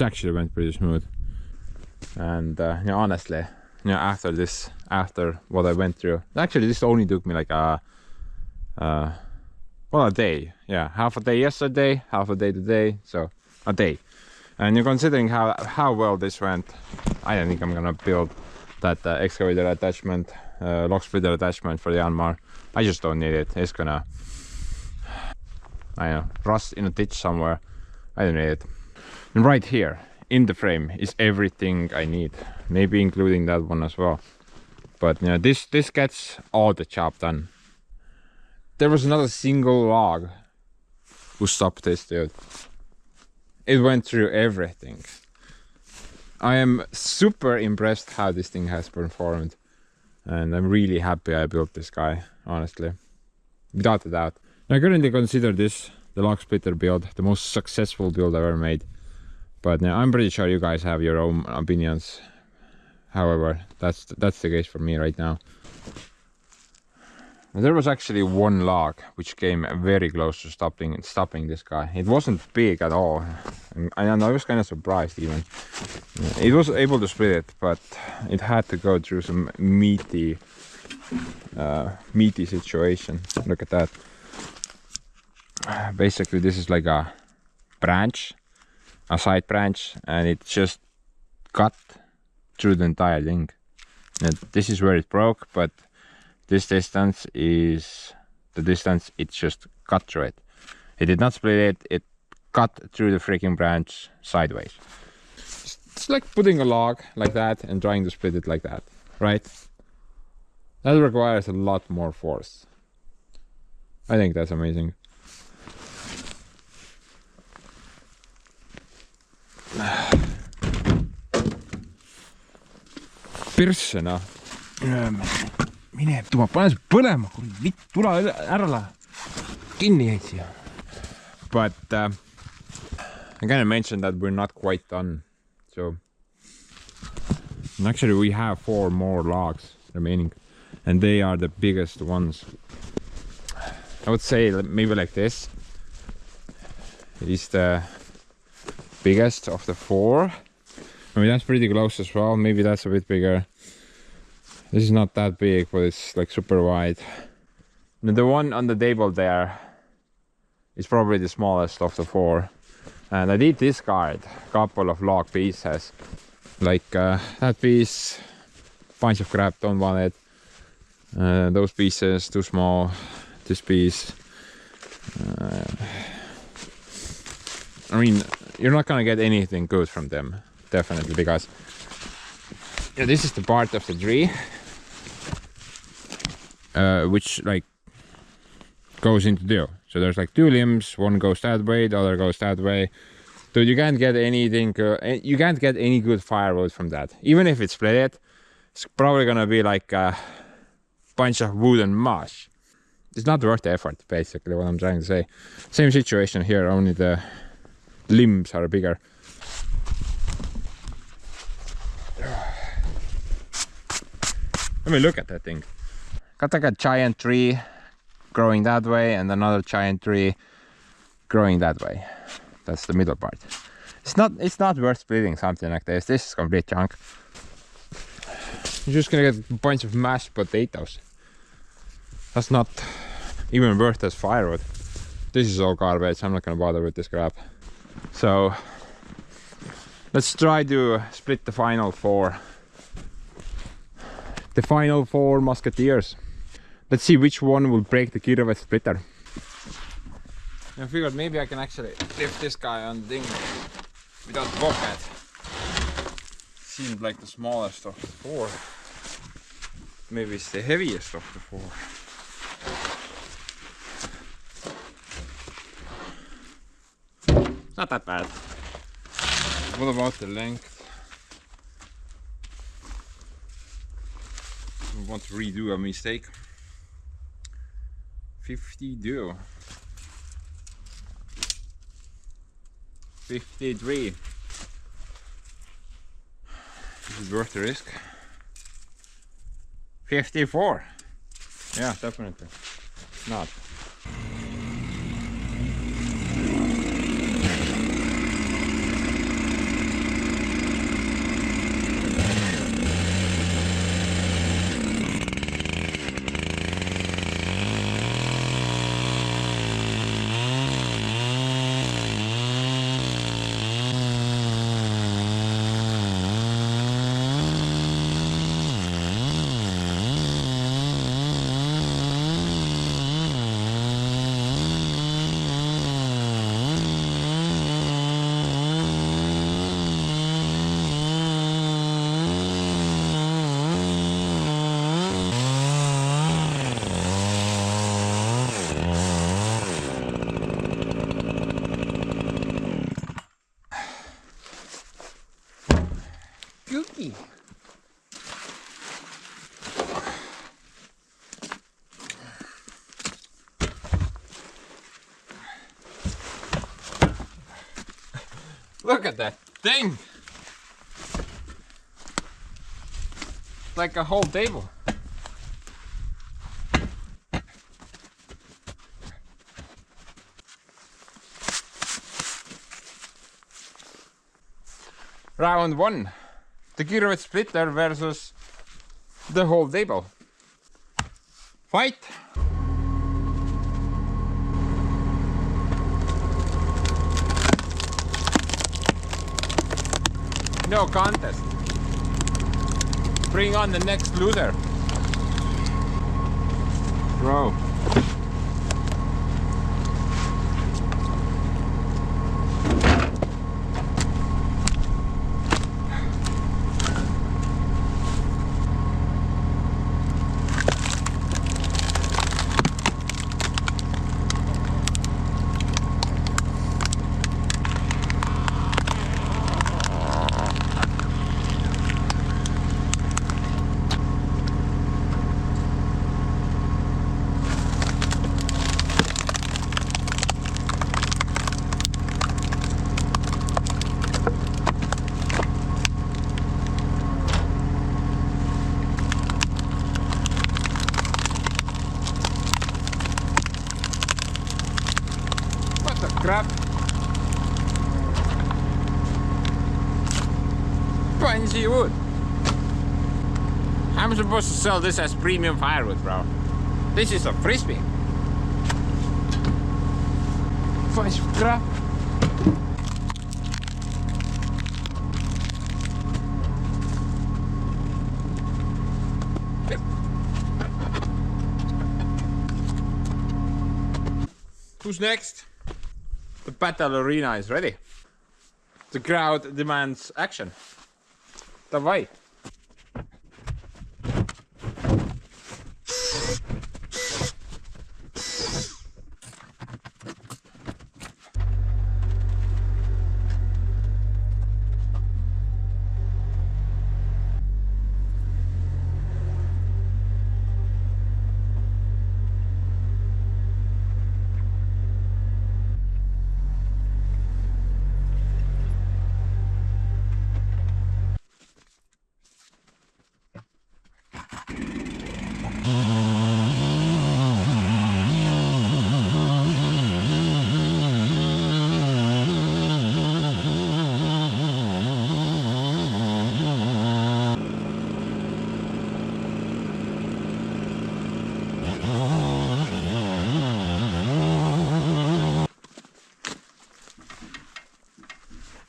actually went pretty smooth. And honestly, after what I went through, actually this only took me like a day. Yeah, half a day yesterday, half a day today, so a day. And you're considering how well this went, I don't think I'm gonna build that excavator attachment, log splitter attachment for the Yanmar. I just don't need it. It's gonna, I don't know, rust in a ditch somewhere. I don't need it. And right here in the frame is everything I need, maybe including that one as well. But this gets all the job done. There was not a single log who stopped this, dude. It went through everything. I am super impressed how this thing has performed, and I'm really happy I built this guy, honestly, without a doubt. I currently consider this the log splitter build the most successful build I've ever made, but I'm pretty sure you guys have your own opinions. However, that's the case for me right now. There was actually one log which came very close to stopping this guy. It wasn't big at all, and I was kind of surprised even. It was able to split it, but it had to go through some meaty situation. Look at that. Basically, this is like a branch, a side branch, and it just cut through the entire thing. And this is where it broke, but this distance is the distance it just cut through it. It did not split it, it cut through the freaking branch sideways. It's like putting a log like that and trying to split it like that, right? That requires a lot more force. I think that's amazing. Persona. Mine tuma, pane see põlema, kui vitt, tule ära lähe. Kinni jäid siia. But I kind of mentioned that we're not quite done. So actually we have 4 more logs remaining, and they are the biggest ones. I would say maybe like this. It is the biggest of the 4. I mean, that's pretty close as well. Maybe that's a bit bigger. This is not that big, but it's like super wide. And the one on the table there is probably the smallest of the 4. And I did discard a couple of log pieces. Like that piece, bunch of crap, don't want it. Those pieces, too small. This piece. I mean, you're not gonna get anything good from them, definitely, because this is the part of the tree which like goes into two. So there's like 2 limbs, one goes that way, the other goes that way. So you can't get anything, you can't get any good firewood from that. Even if it's split, it's probably gonna be like a bunch of wood and mush. It's not worth the effort, basically, what I'm trying to say. Same situation here, only the limbs are bigger. Let me look at that thing. Got like a giant tree growing that way and another giant tree growing that way. That's the middle part. It's not worth splitting something like this. This is complete junk. You're just gonna get a bunch of mashed potatoes. That's not even worth as firewood. This is all garbage. I'm not gonna bother with this crap. So let's try to split the final 4. The final 4 musketeers. Let's see which one will break the Kirovets Splitter. I figured maybe I can actually lift this guy on the thing without the bobcat. Seemed like the smallest of the 4. Maybe it's the heaviest of the 4. Not that bad. What about the length? I want to redo a mistake. 52. 53. Is it worth the risk? 54. Yeah, definitely. Not. Guilty. Look at that thing! Like a whole table. Round 1. The Kirovets Splitter versus the whole table. Fight! No contest. Bring on the next loser. Bro. Crap. Spongy wood. I'm supposed to sell this as premium firewood, bro. This is a frisbee. Bunch of crap. Who's next? The battle arena is ready. The crowd demands action. Давай.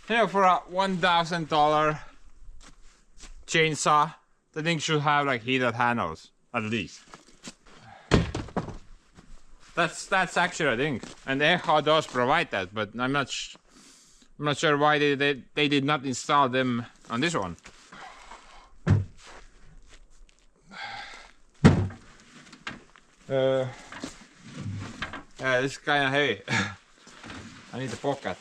Yeah, for a $1,000 chainsaw, the thing should have like heated handles at least. That's actually a thing, and the Echo does provide that, but I'm not sure why they did not install them on this one. Yeah, this is kind of heavy. I need a pocket.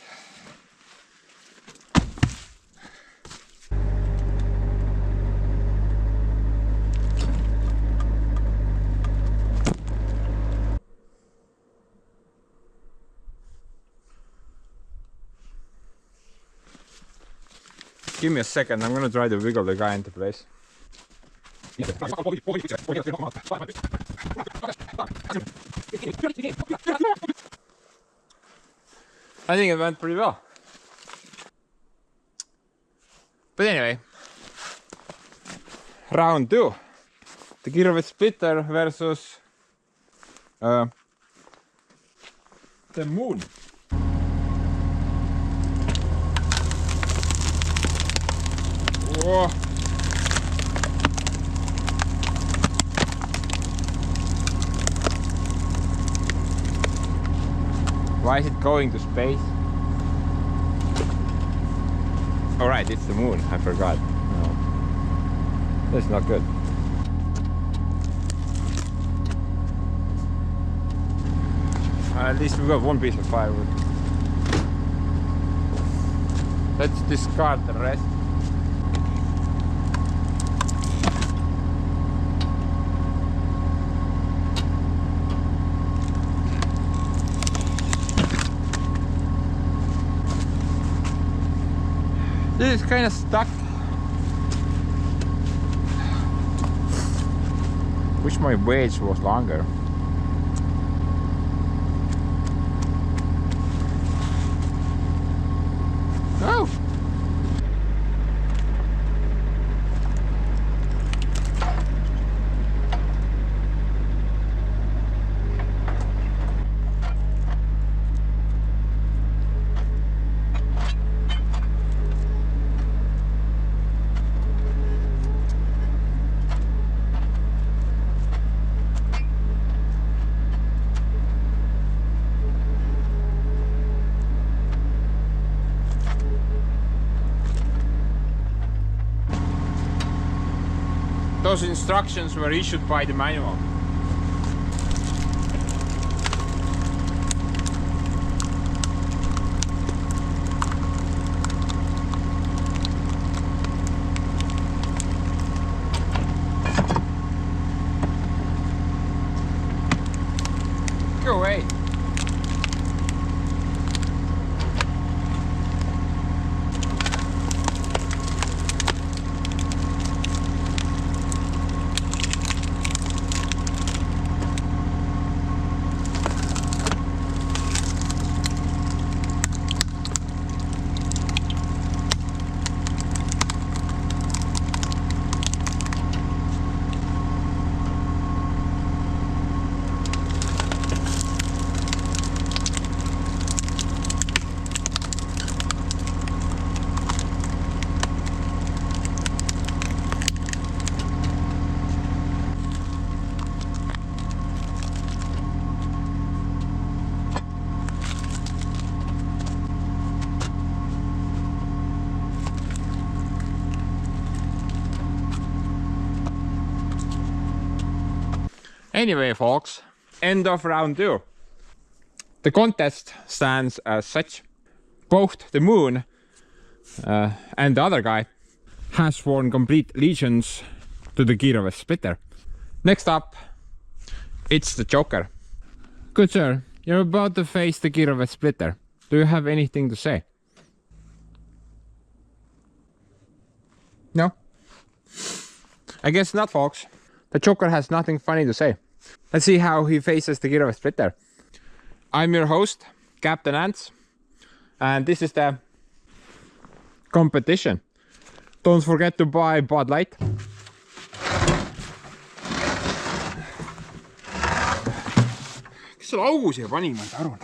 Give me a second, I'm gonna try to wiggle the guy into place. I think it went pretty well. But anyway, round 2. The Kirovets Splitter versus the moon. Whoa. Why is it going to space? Alright, it's the moon, I forgot. No. That's not good. At least we got one piece of firewood. Let's discard the rest. This is kind of stuck. Wish my wedge was longer. Oh! Those instructions were issued by the manual. Go away. Anyway, folks, end of round 2. The contest stands as such. Both the moon and the other guy has sworn complete allegiance to the Kirovets Splitter. Next up, it's the Joker. Good sir, you're about to face the Kirovets Splitter. Do you have anything to say? No? I guess not, folks. The Joker has nothing funny to say. Let's see how he faces the Kirovets Splitter. I'm your host, Captain Ants, and this is the competition. Don't forget to buy Bud Light. Kes selle augu siia pani, ma ei saa aru.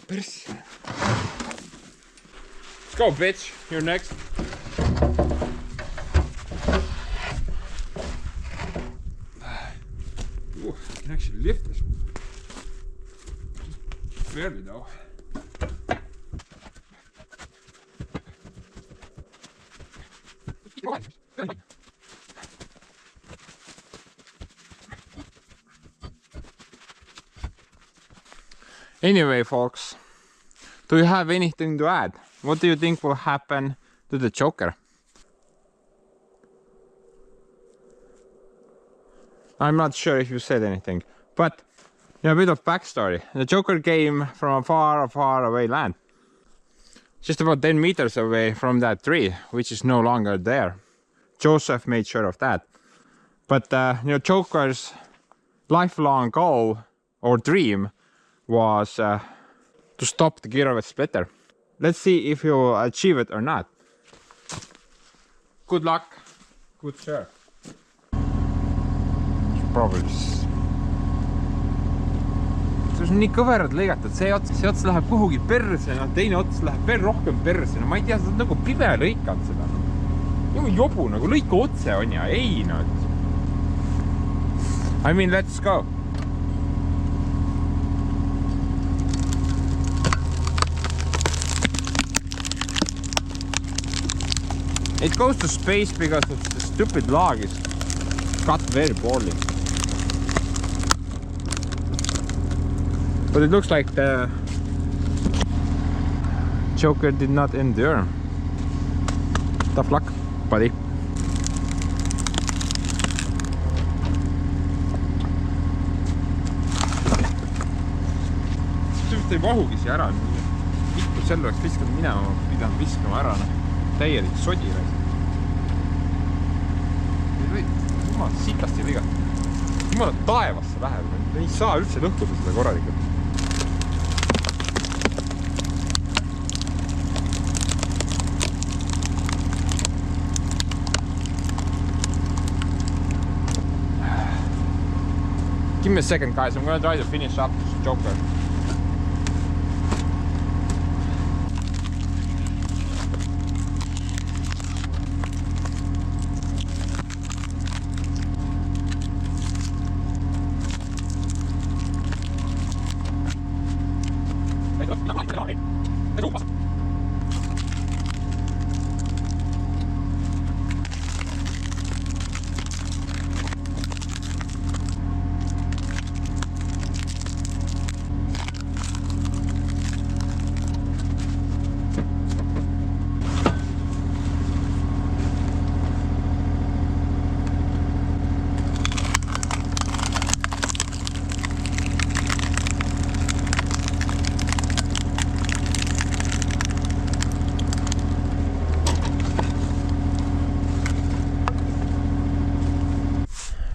Persse. Let's go, bitch. You're next. Ooh, I can actually lift this one. Just barely though. Anyway, folks, do you have anything to add? What do you think will happen to the Joker? I'm not sure if you said anything, but a bit of backstory. The Joker came from a far, far away land. just about 10 meters away from that tree, which is no longer there. Joseph made sure of that. But you know, Joker's lifelong goal or dream was to stop the Kirovets Splitter. Let's see if he'll achieve it or not. Good luck. Good sir. Probably. See on nii kõverad lõigatud, see ots läheb kuhugi perse, no teine ots läheb veel rohkem perse, no ma ei tea, sa oled nagu pibe lõikanud seda. Nii jobu, nagu lõika otse on ja ei no. I mean, let's go. It goes to space because the stupid log is cut very poorly. But it looks like the Joker did not endure. Tough luck, buddy. Ei vahugi siia ära, vittu selle oleks viskanud minema, ma pidan viskama ära, täielik sodi raisk. Jumal sitast ei lõigata. Jumal taevasse läheb, ei saa üldse lõhkuda seda korralikult. Give me a second, guys. I'm gonna try to finish up this Joker.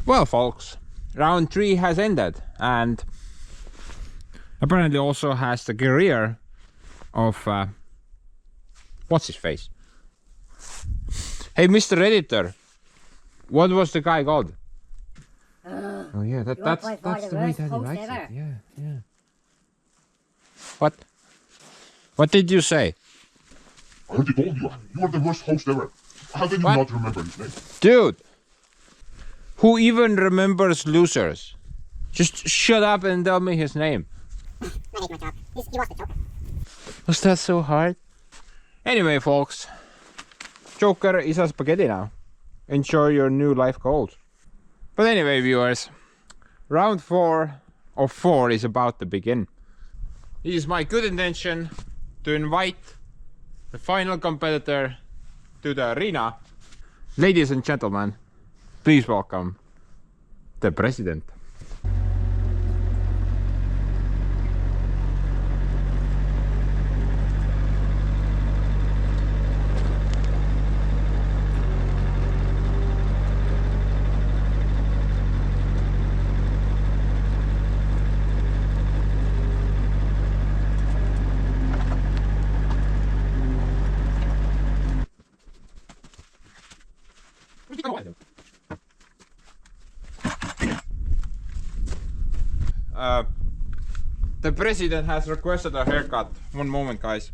Well, folks, round 3 has ended, and apparently also has the career of what's his face? Hey, Mr. Editor, what was the guy called? Oh yeah, that's the way Daddy likes it. Yeah. What did you say? I already told you. You are the worst host ever. How can you not remember his name? Dude! Who even remembers losers? Just shut up and tell me his name. I did my job. He was the Joker. Was that so hard? Anyway, folks. Joker is a spaghetti now. Enjoy your new life goals. But anyway, viewers. Round 4 of 4 is about to begin. It is my good intention to invite the final competitor to the arena. Ladies and gentlemen, please welcome the president. The president has requested a haircut. One moment, guys.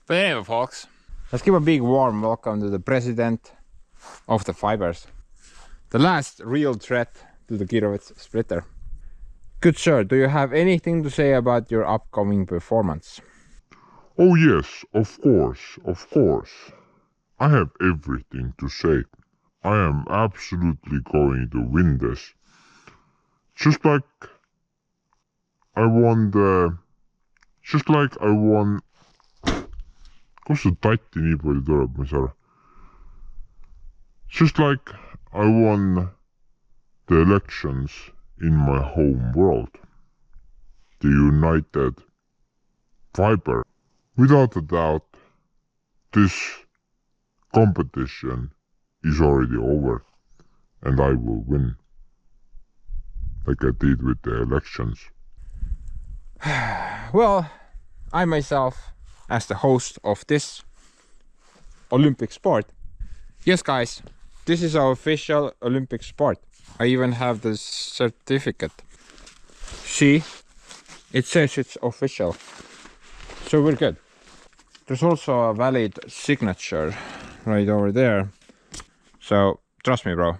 But anyway, folks, let's give a big warm welcome to the president of the Fibers. The last real threat to the Kirovets Splitter. Good sir, do you have anything to say about your upcoming performance? Oh yes, of course, of course. I have everything to say. I am absolutely going to win this. Just like I won the... Just like I won... Kus see tatti nii palju tuleb, ma ei saa aru. Just like I won the elections in my home world. The United Fiber. Without a doubt, this competition is already over and I will win. Like I did with the elections. Well, I myself, as the host of this Olympic sport. Yes guys, this is our official Olympic sport. I even have the certificate. See, it says it's official. So we're good. There's also a valid signature right over there. So trust me bro,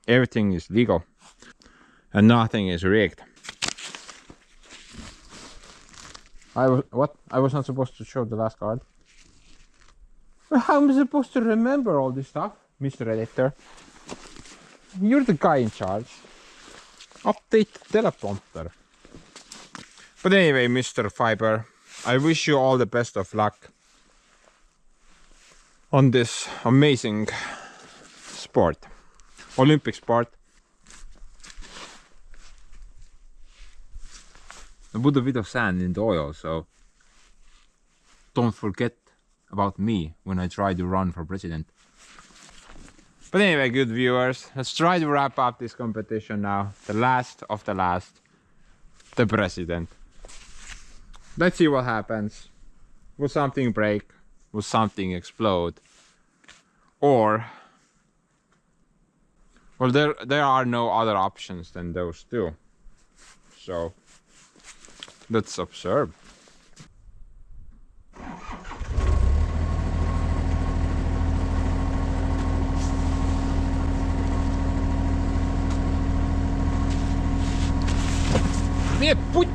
everything is legal and nothing is rigged. I was not supposed to show the last card. How am I supposed to remember all this stuff, Mr. Editor? You're the guy in charge. Update teleprompter. But anyway, Mr. Fiber, I wish you all the best of luck on this amazing sport, Olympic sport. I put a bit of sand in the oil, so don't forget about me when I try to run for president. But anyway, good viewers, let's try to wrap up this competition now. The last of the last, the president. Let's see what happens. Will something break? Will something explode? Or, well, there are no other options than those two. So let's observe. Не, путь!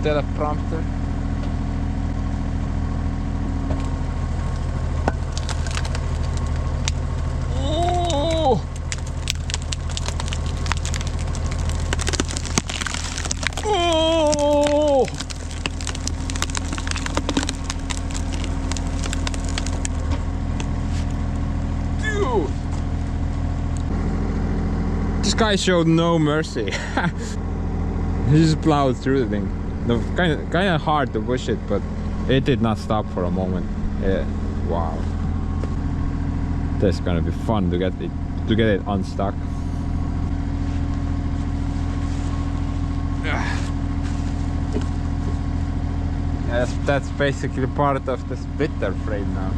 Teleprompter. Oh! Oh! Dude! This guy showed no mercy. He just plowed through the thing. No, kind of hard to push it, but it did not stop for a moment. Yeah, wow. That's gonna be fun to get it unstuck. Yeah, that's basically part of the splitter frame now.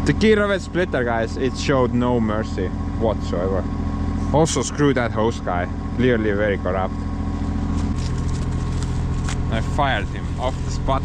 The Kirovets Splitter, guys, it showed no mercy whatsoever. Also, screw that host guy, clearly very corrupt. I fired him off the spot.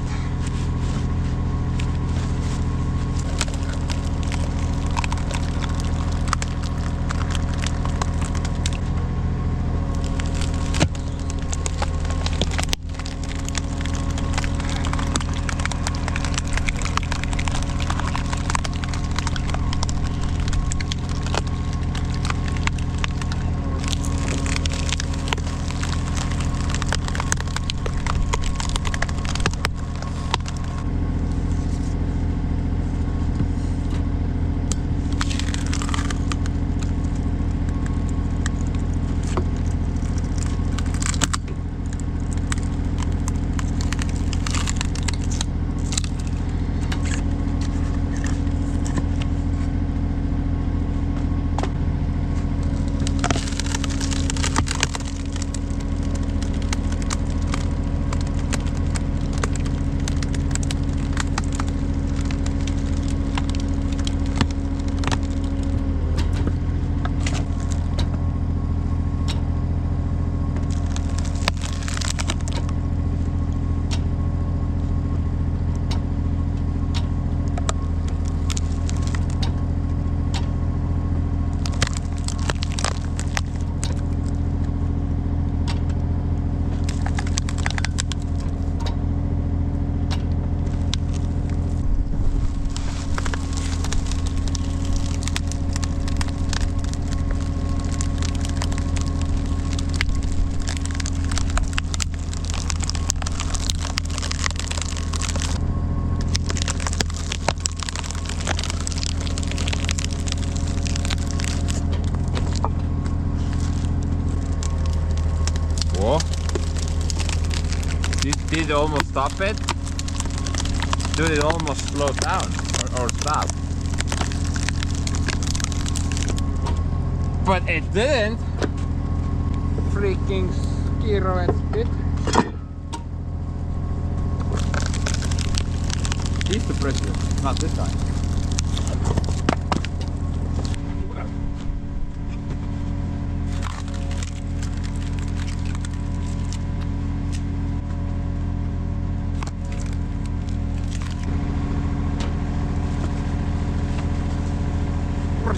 to almost stop it. Dude, it almost slowed down or stopped. But it didn't. Freaking Kirovets Splitter. He's the president, not this guy.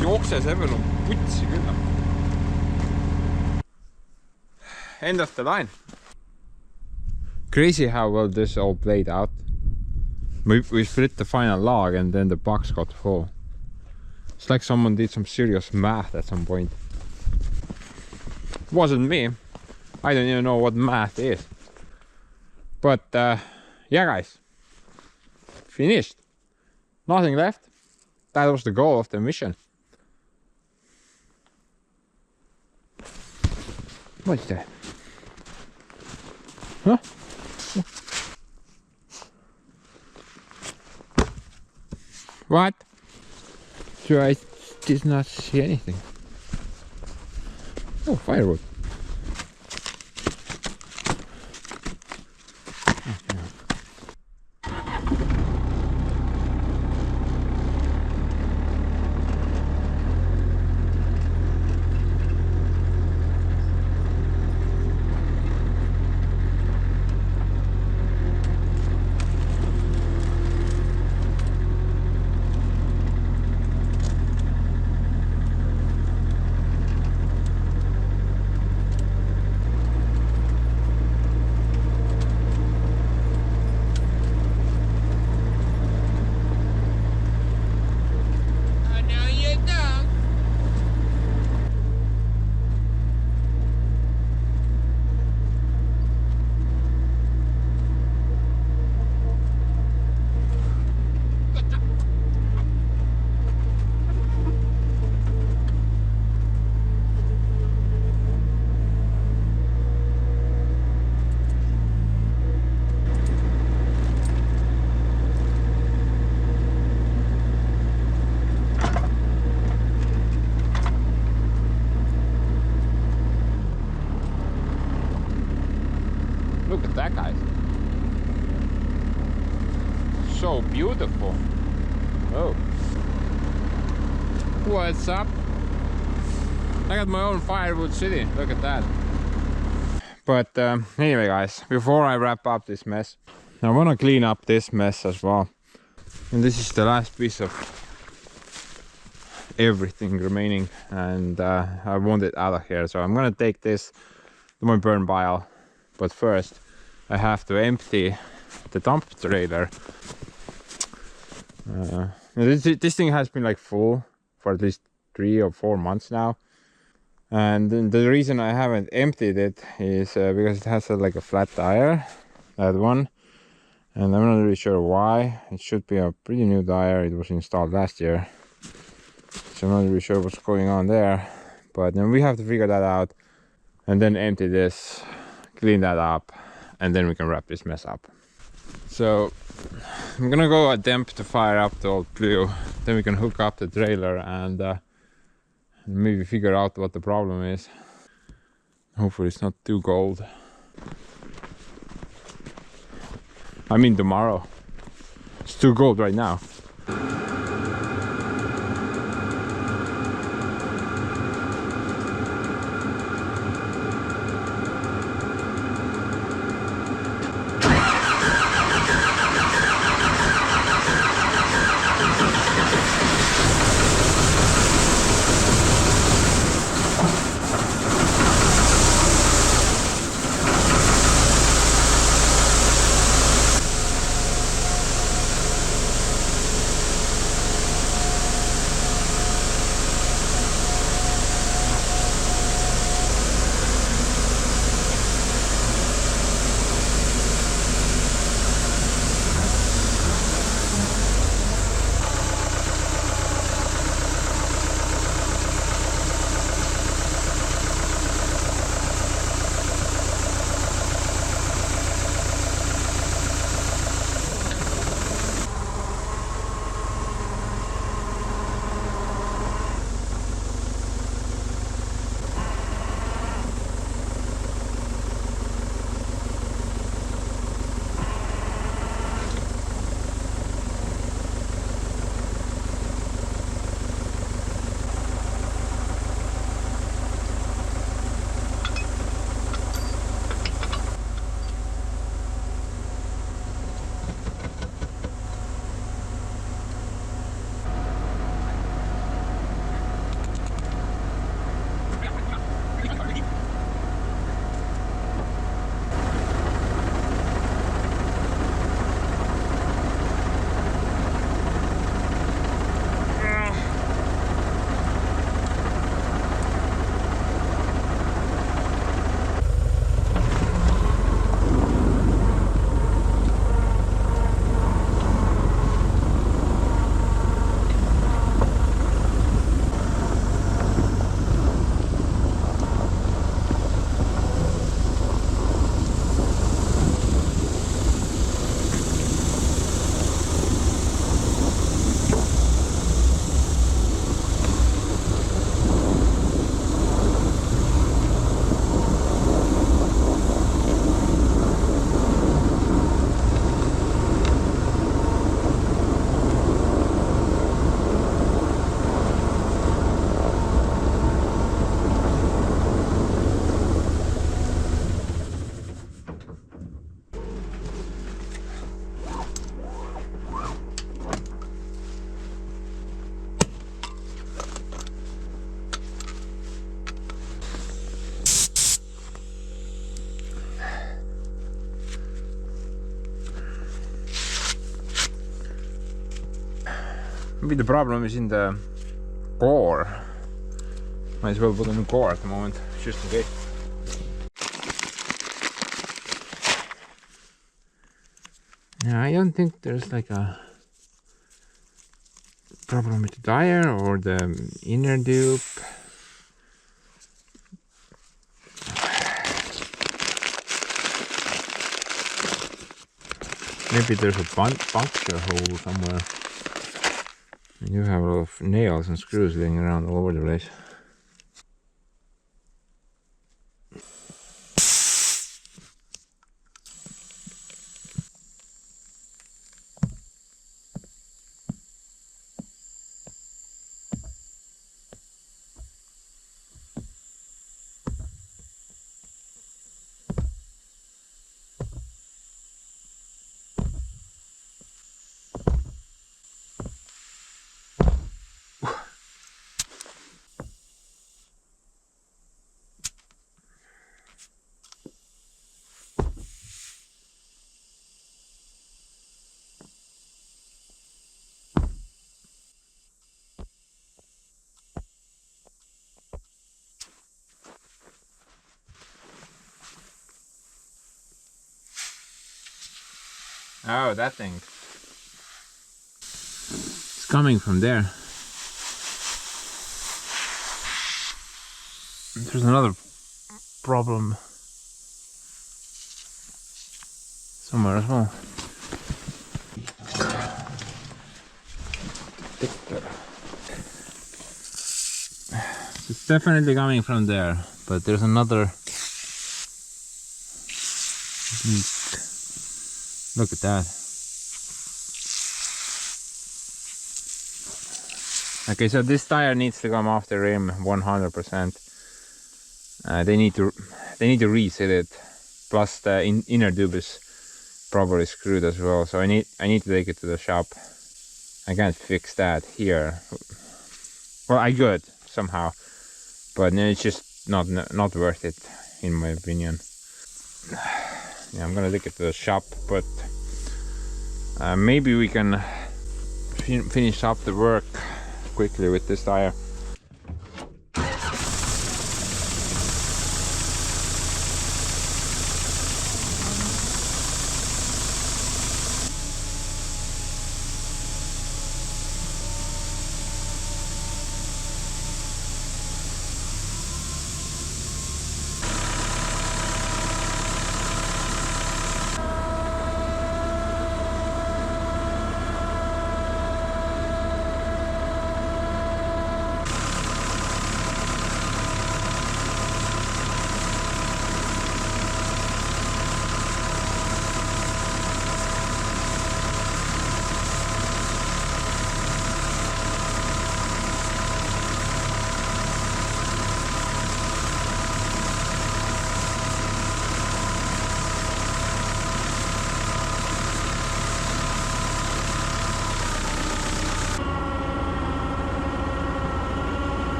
Jookses Evel on putsi küll. End of the line. Crazy how well this all played out. We split the final log and then the box got full. It's like someone did some serious math at some point. It wasn't me. I don't even know what math is. But yeah guys. Finished. Nothing left. That was the goal of the mission. What's that? Huh? What? So I did not see anything. Oh, firewood. Look at that, guys. So beautiful. Oh. What's up? I got my own Firewood city. Look at that. But anyway, guys, before I wrap up this mess, I want to clean up this mess as well. And this is the last piece of everything remaining, and I want it out of here. So I'm gonna take this to my burn pile. But first, I have to empty the dump trailer. This thing has been like full for at least 3 or 4 months now. And the reason I haven't emptied it is because it has like a flat tire, that one. And I'm not really sure why. It should be a pretty new tire. It was installed last year. So I'm not really sure what's going on there. But then we have to figure that out and then empty this, clean that up, and then we can wrap this mess up. So I'm gonna go attempt to fire up the old Blue, then we can hook up the trailer and maybe figure out what the problem is. Hopefully it's not too cold. I mean tomorrow. It's too cold right now. Maybe the problem is in the core. Might as well put a new core at the moment, just in case. Yeah, I don't think there's like a problem with the tire or the inner dupe. Maybe there's a puncture hole somewhere. You have a lot of nails and screws laying around all over the place. Oh, that thing. It's coming from there. There's another problem somewhere as well. It's definitely coming from there, but there's another leak. Look at that. Okay, so this tire needs to come off the rim 100%. They need to reset it. Plus the inner tube is probably screwed as well. So I need to take it to the shop. I can't fix that here. Well, I could somehow, but it's just not worth it in my opinion. Yeah, I'm gonna take it to the shop, but maybe we can finish up the work quickly with this tire.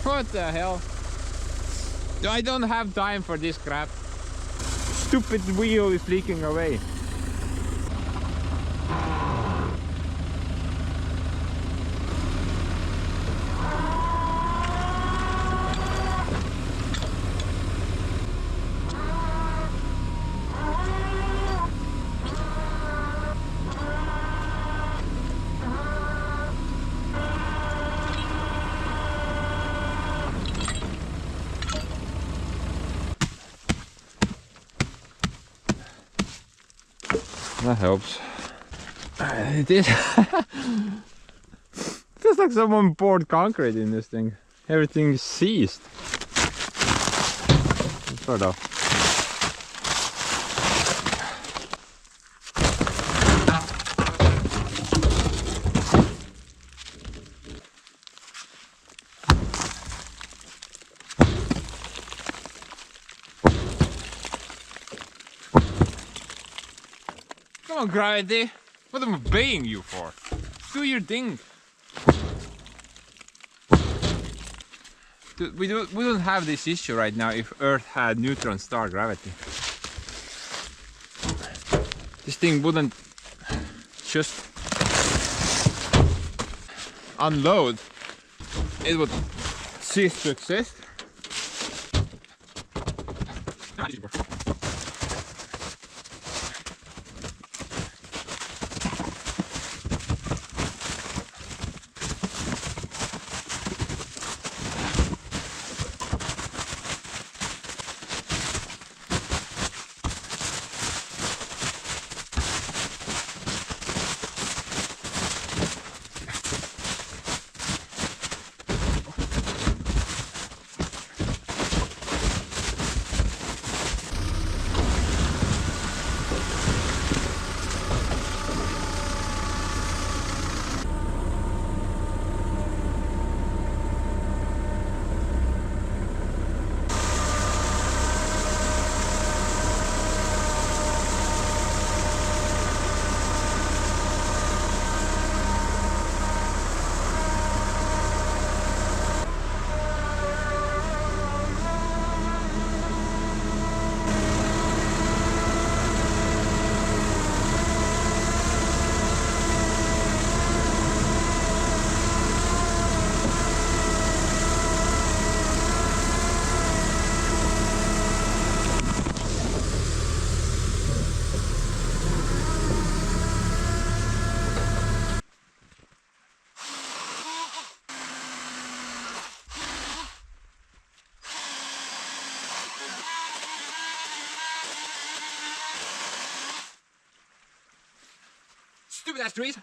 What the hell? I don't have time for this crap. Stupid wheel is leaking away. That helps. It is. Feels like someone poured concrete in this thing. Everything is seized. Sort of. Come on, Gravity. What am I paying you for? Do your thing. We don't have this issue right now if Earth had neutron star gravity. This thing wouldn't just unload. It would cease to exist. Stupid ass trees!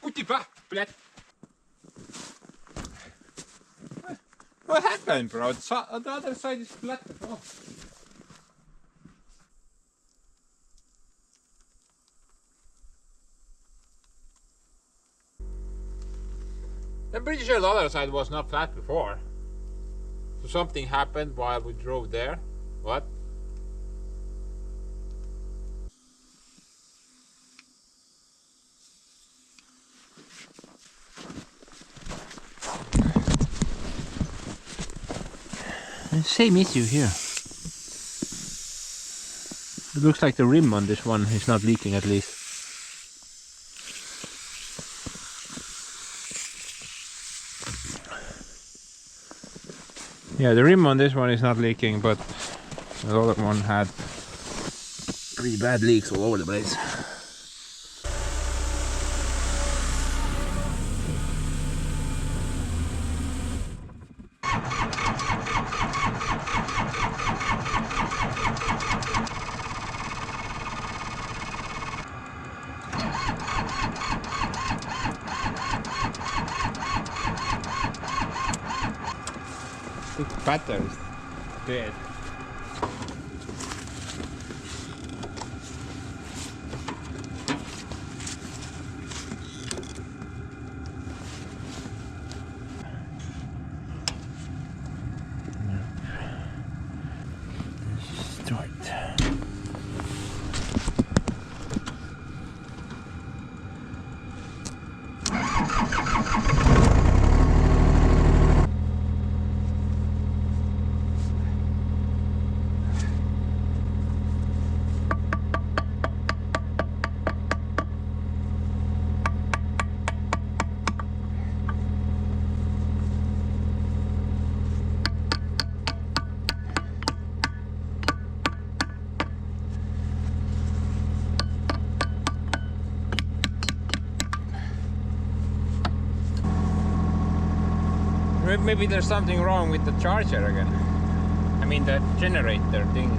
Uti pa, blät! What happened, bro? The other side is flat as well. I'm pretty sure the other side was not flat before. So something happened while we drove there. What? Same issue here. It looks like the rim on this one is not leaking at least. Yeah, the rim on this one is not leaking, but the other one had pretty bad leaks all over the place. Batteries dead. Start. Maybe there's something wrong with the charger again. I mean the generator thing.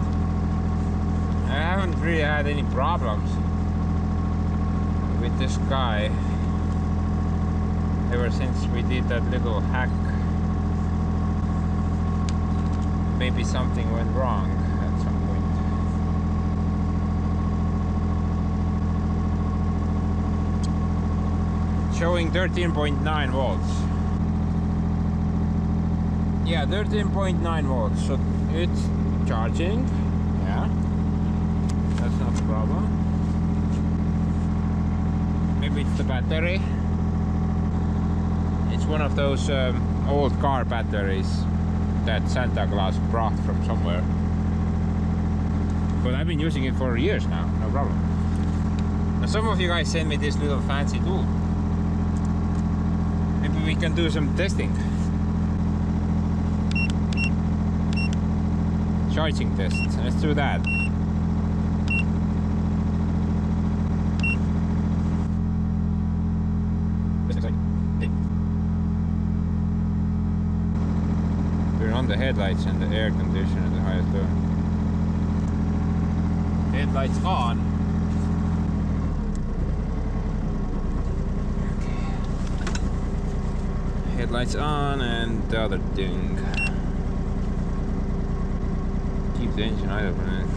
I haven't really had any problems. with this guy ever since we did that little hack. Maybe something went wrong at some point. Showing 13.9 volts. Yeah, 13.9 volts. So it's charging. Yeah, that's not a problem. Maybe it's the battery. It's one of those old car batteries that Santa Claus brought from somewhere. But I've been using it for years now, no problem. Now some of you guys sent me this little fancy tool. Maybe we can do some testing. Charging tests, let's do that. We're on the headlights and the air conditioner at the highest level. Headlights on. Okay. Headlights on and the other thing. Keep the engine idle for a minute.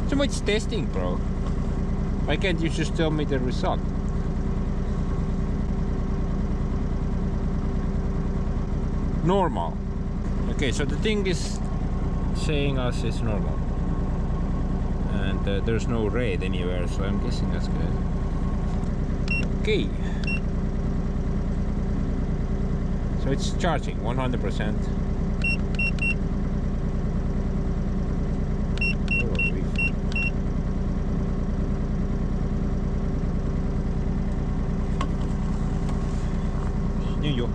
So much testing, bro. Why can't you just tell me the result? Normal. Okay, so the thing is saying us it's normal. And there's no red anywhere, so I'm guessing that's good. Okay. So it's charging 100%. New York.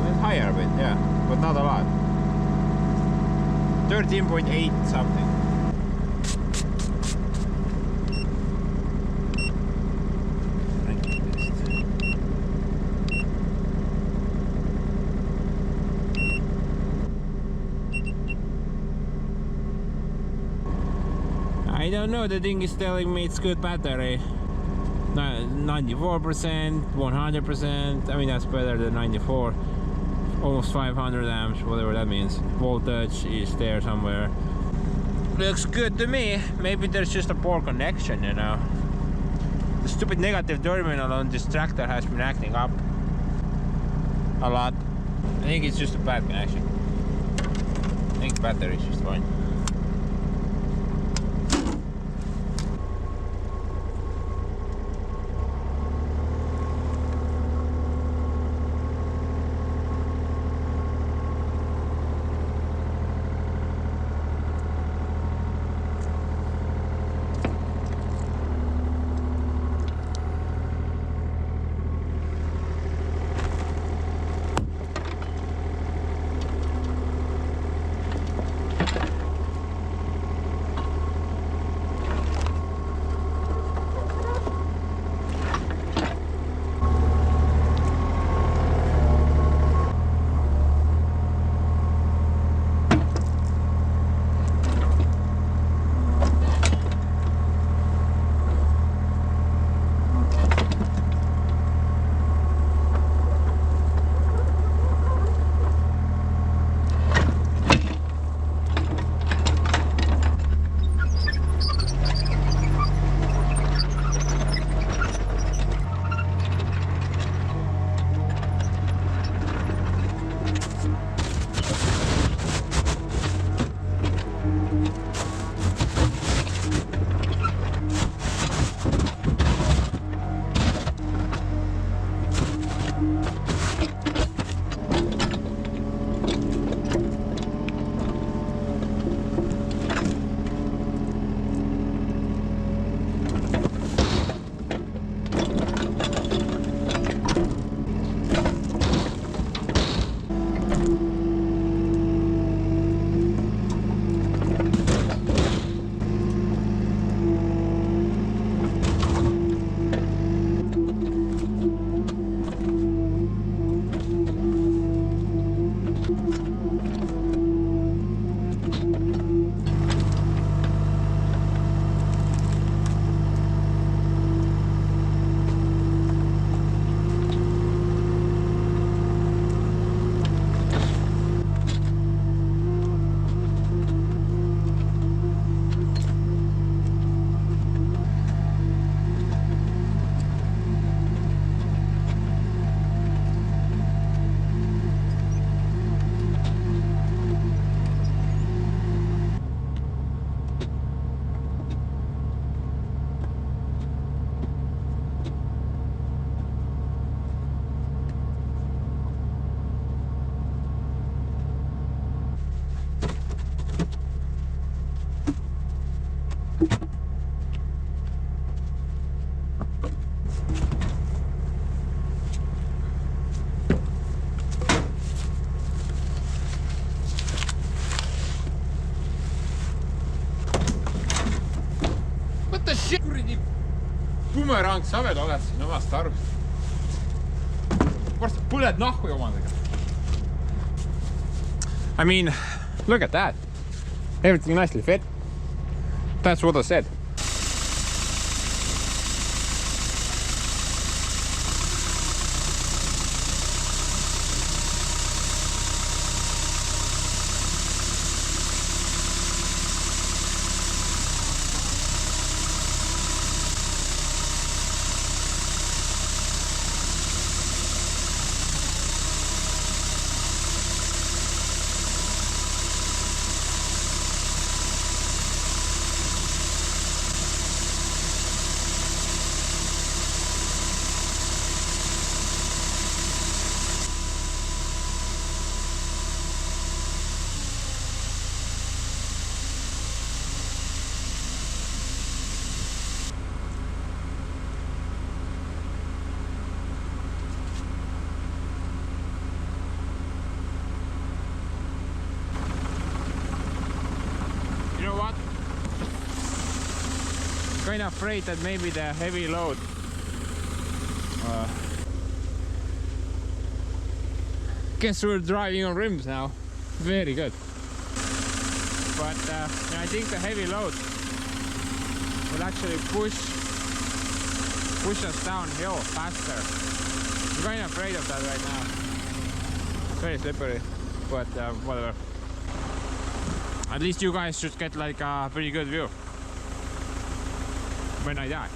Went higher a bit, yeah, but not a lot. 13.8 something. I don't know, the thing is telling me it's good battery. 94%, 100%, I mean that's better than 94. Almost 500 amps, whatever that means. Voltage is there somewhere. Looks good to me. Maybe there's just a poor connection, you know. The stupid negative terminal on this tractor has been acting up a lot. I think it's just a bad connection. I think the battery is just fine. kuradi bumerang sa veel oled siin omast arust. Varsti põled nahku omadega. I mean, look at that. Everything nicely fit. That's what I said. You know what? Kind of afraid that maybe the heavy load guess we're driving on rims now. Very good. But I think the heavy load will actually push us downhill faster. I'm kind of afraid of that right now. It's very slippery, but whatever. At least you guys should get like a pretty good view when I die.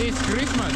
it's Christmas.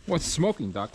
What's smoking, Doc?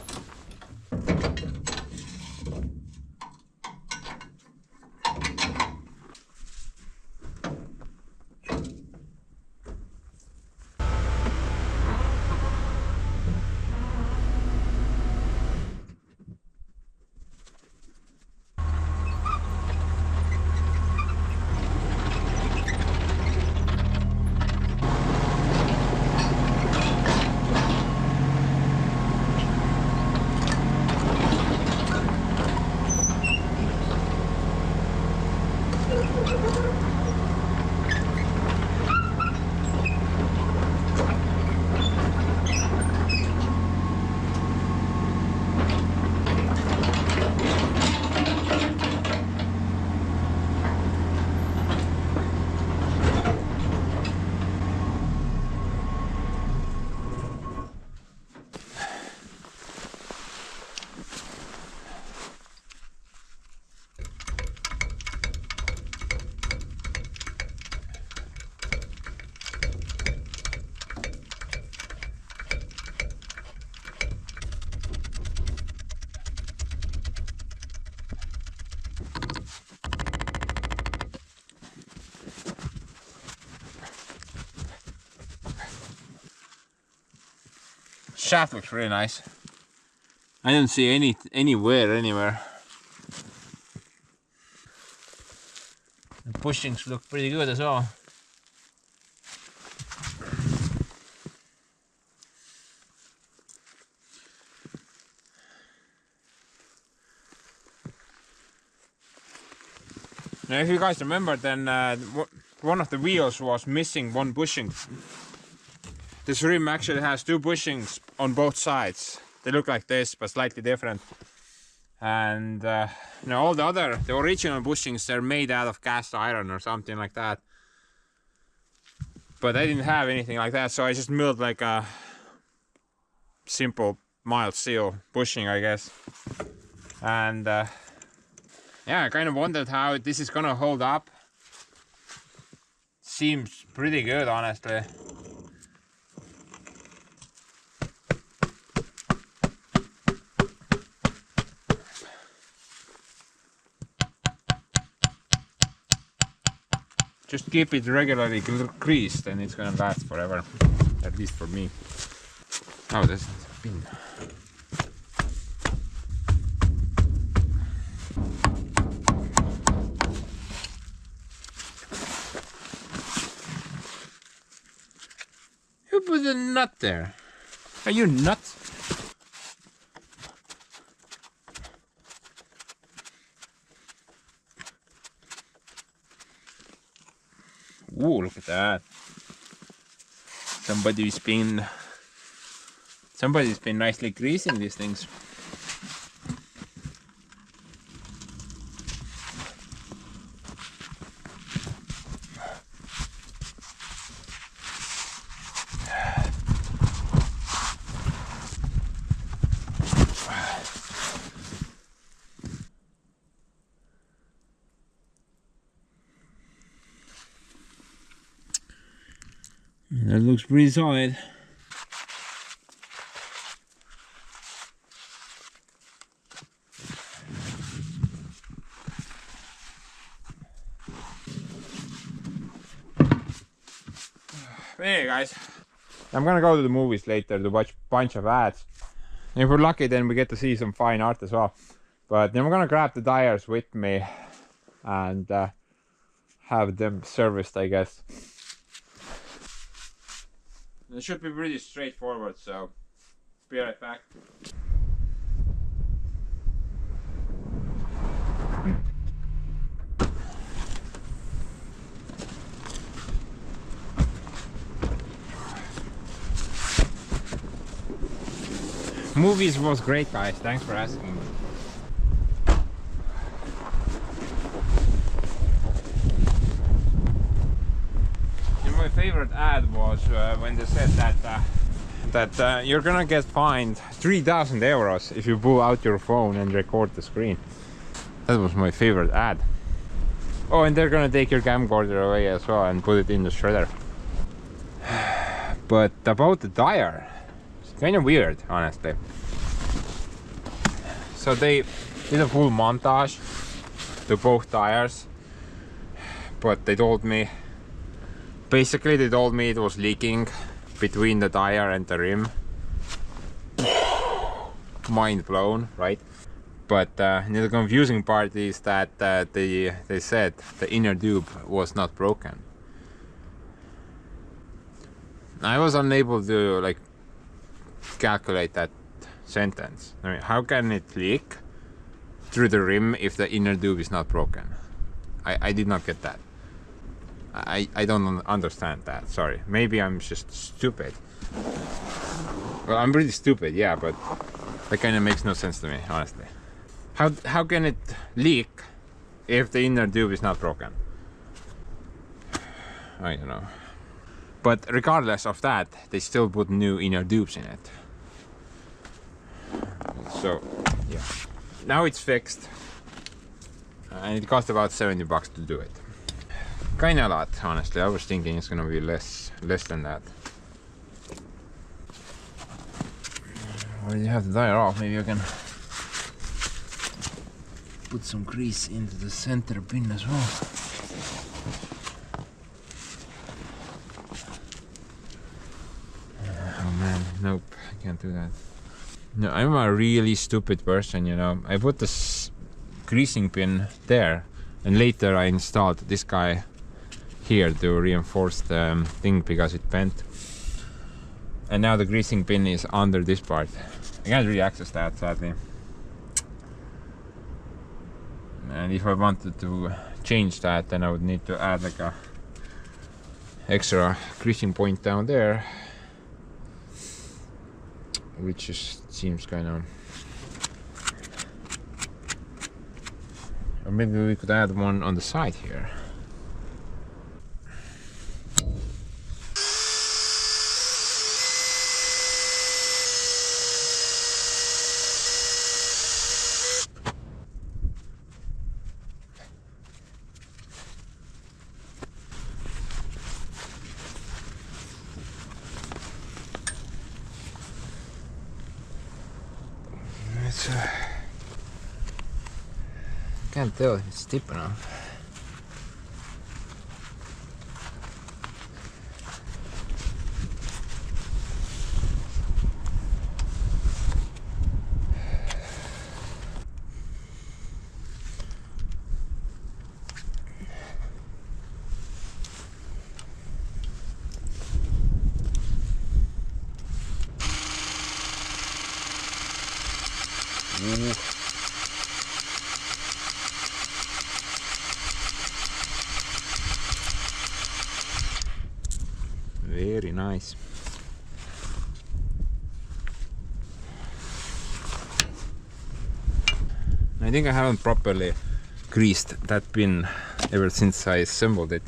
Shaft looks really nice. I didn't see anywhere. The bushings look pretty good as well. Now, if you guys remember, then one of the wheels was missing one bushing. This rim actually has two bushings on both sides. They look like this, but slightly different. And all the original bushings, they're made out of cast iron or something like that. But I didn't have anything like that, so I just milled like a simple mild steel bushing, I guess. And yeah, I kind of wondered how this is gonna hold up. Seems pretty good, honestly. Just keep it regularly greased and it's gonna last forever. At least for me. Oh, this is a pin. Who put a nut there? Are you nuts? Ooh, look at that. Somebody's been nicely greasing these things. That looks pretty solid. Hey guys, I'm gonna go to the movies later to watch a bunch of ads. And if we're lucky, then we get to see some fine art as well. But then we're gonna grab the tires with me and have them serviced, I guess. It should be pretty straightforward, so be right back. Movies was great, guys. Thanks for asking. And my favorite ad was when they said that you're gonna get fined 3,000 euros if you pull out your phone and record the screen. That was my favorite ad. Oh, and they're gonna take your camcorder away as well and put it in the shredder. But about the tire, it's kind of weird, honestly. So they did a full montage to both tires, but they told me, basically they told me it was leaking between the tire and the rim. Mind blown, right? But the confusing part is that they said the inner tube was not broken. I was unable to like calculate that sentence. I mean, how can it leak through the rim if the inner tube is not broken? I did not get that. I don't understand that, sorry. Maybe I'm just stupid. Well, I'm pretty stupid, yeah, but that kind of makes no sense to me, honestly. How can it leak if the inner tube is not broken? I don't know. But regardless of that, they still put new inner tubes in it. So, yeah. Now it's fixed. And it cost about 70 bucks to do it. Kinda a lot, honestly. I was thinking it's gonna be less than that. Well, you have the tire off, maybe I can put some grease into the center pin as well. Oh man, nope, I can't do that. No, I'm a really stupid person, you know. I put this greasing pin there, and later I installed this guy here to reinforce the thing because it bent. And now the greasing pin is under this part. I can't really access that, sadly. And if I wanted to change that, then I would need to add like a extra greasing point down there, which just seems kind of... Or maybe we could add one on the side here. Can't tell if it's deep enough. Ooh. Very nice. I think I haven't properly greased that pin ever since I assembled it.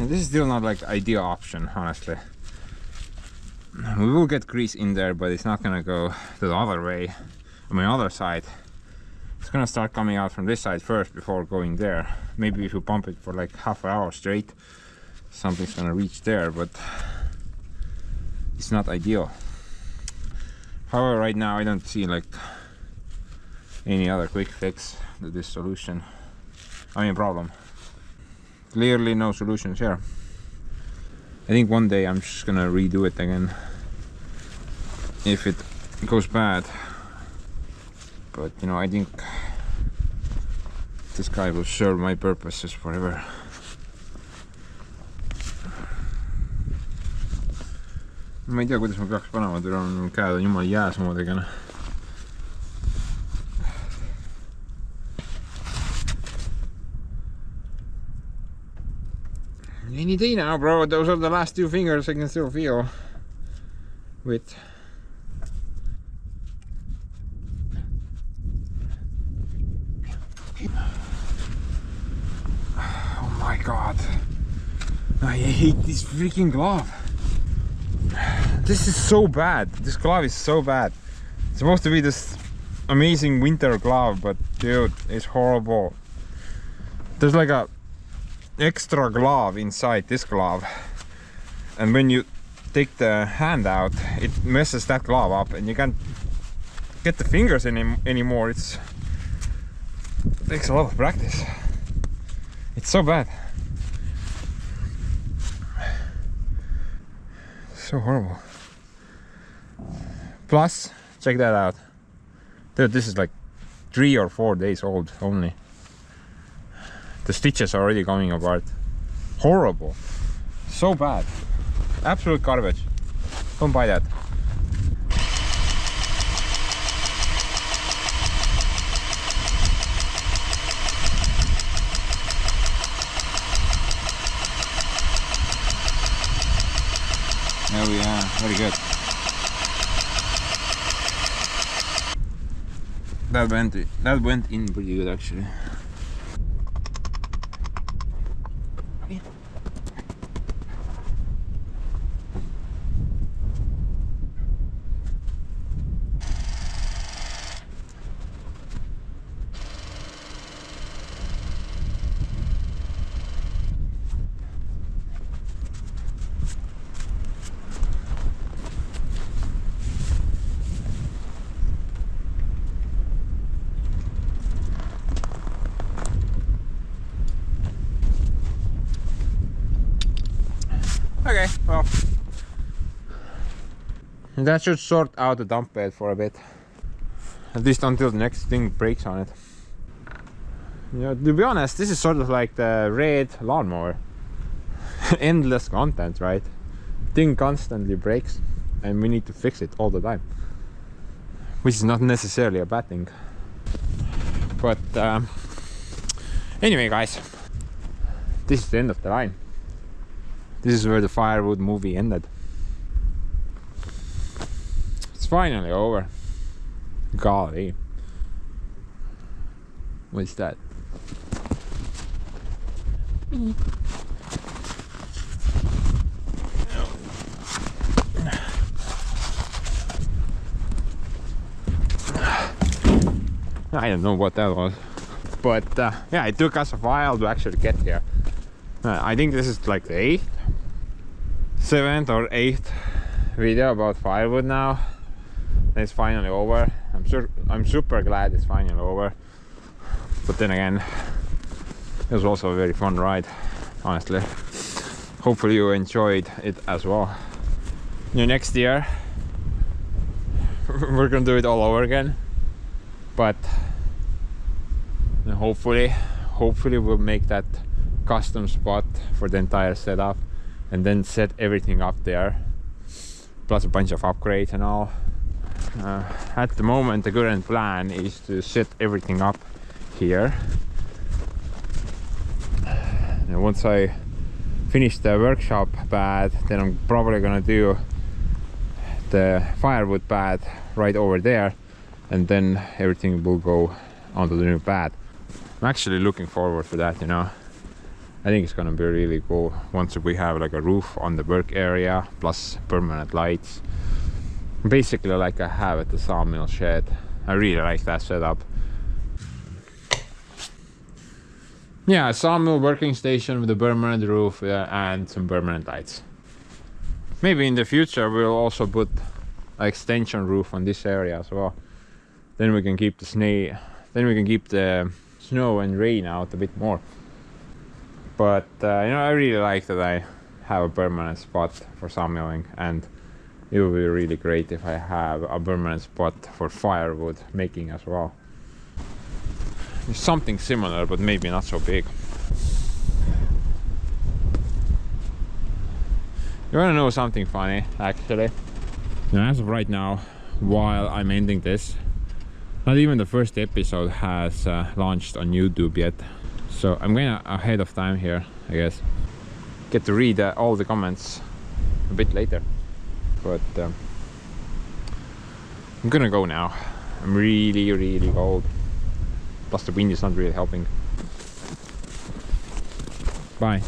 This is still not like the ideal option, honestly. We will get grease in there, but it's not gonna go to the other way, I mean other side. It's gonna start coming out from this side first before going there. Maybe if you pump it for like half an hour straight, something's gonna reach there, but it's not ideal. However, right now I don't see like any other quick fix to this solution. I mean problem. Clearly no solutions here. I think one day I'm just gonna redo it again if it goes bad. But you know, I think this guy will serve my purposes forever. Ma ei tea, kuidas ma peaks panema, käed on jumala jääs omadega. Any day now, bro. Those are the last two fingers I can still feel with. Oh my god. I hate this freaking glove. This is so bad. This glove is so bad. It's supposed to be this amazing winter glove, but dude, it's horrible. There's like a extra glove inside this glove, and when you take the hand out, it messes that glove up and you can't get the fingers in anymore. It takes a lot of practice. It's so bad. So horrible. Plus, check that out. Dude, this is like 3 or 4 days old only. The stitches are already coming apart. Horrible. So bad. Absolute garbage. Don't buy that. Oh yeah, very good. That went in pretty good actually. Okay, well, that should sort out the dump bed for a bit, at least until the next thing breaks on it. You know, to be honest, this is sort of like the red lawnmower. Endless content, right? Thing constantly breaks and we need to fix it all the time, which is not necessarily a bad thing. But anyway guys, this is the end of the line. This is where the Firewood movie ended. It's finally over. Golly. What's that? I don't know what that was. But yeah, it took us a while to actually get here. I think this is like the 7th or 8th video about Firewood now. It's finally over. I'm super glad it's finally over. But then again, it was also a very fun ride, honestly. Hopefully you enjoyed it as well. You know, next year we're gonna do it all over again. But hopefully we'll make that custom spot for the entire setup and then set everything up there, plus a bunch of upgrades and all. At the moment the current plan is to set everything up here, and once I finish the workshop pad, then I'm probably gonna do the Firewood pad right over there, and then everything will go onto the new pad. I'm actually looking forward to that, you know. I think it's gonna be really cool once we have like a roof on the work area plus permanent lights. Basically like I have at the sawmill shed. I really like that setup. Yeah, a sawmill working station with a permanent roof and some permanent lights. Maybe in the future we'll also put an extension roof on this area as well. Then we can keep the snow and rain out a bit more. But you know, I really like that I have a permanent spot for sawmilling, and it would be really great if I have a permanent spot for firewood making as well. Something similar, but maybe not so big. You wanna know something funny, actually? Now, as of right now, while I'm ending this, not even the first episode has launched on YouTube yet. So I'm going ahead of time here, I guess. Get to read all the comments a bit later. But I'm gonna go now. I'm really cold. Plus the wind is not really helping. Bye.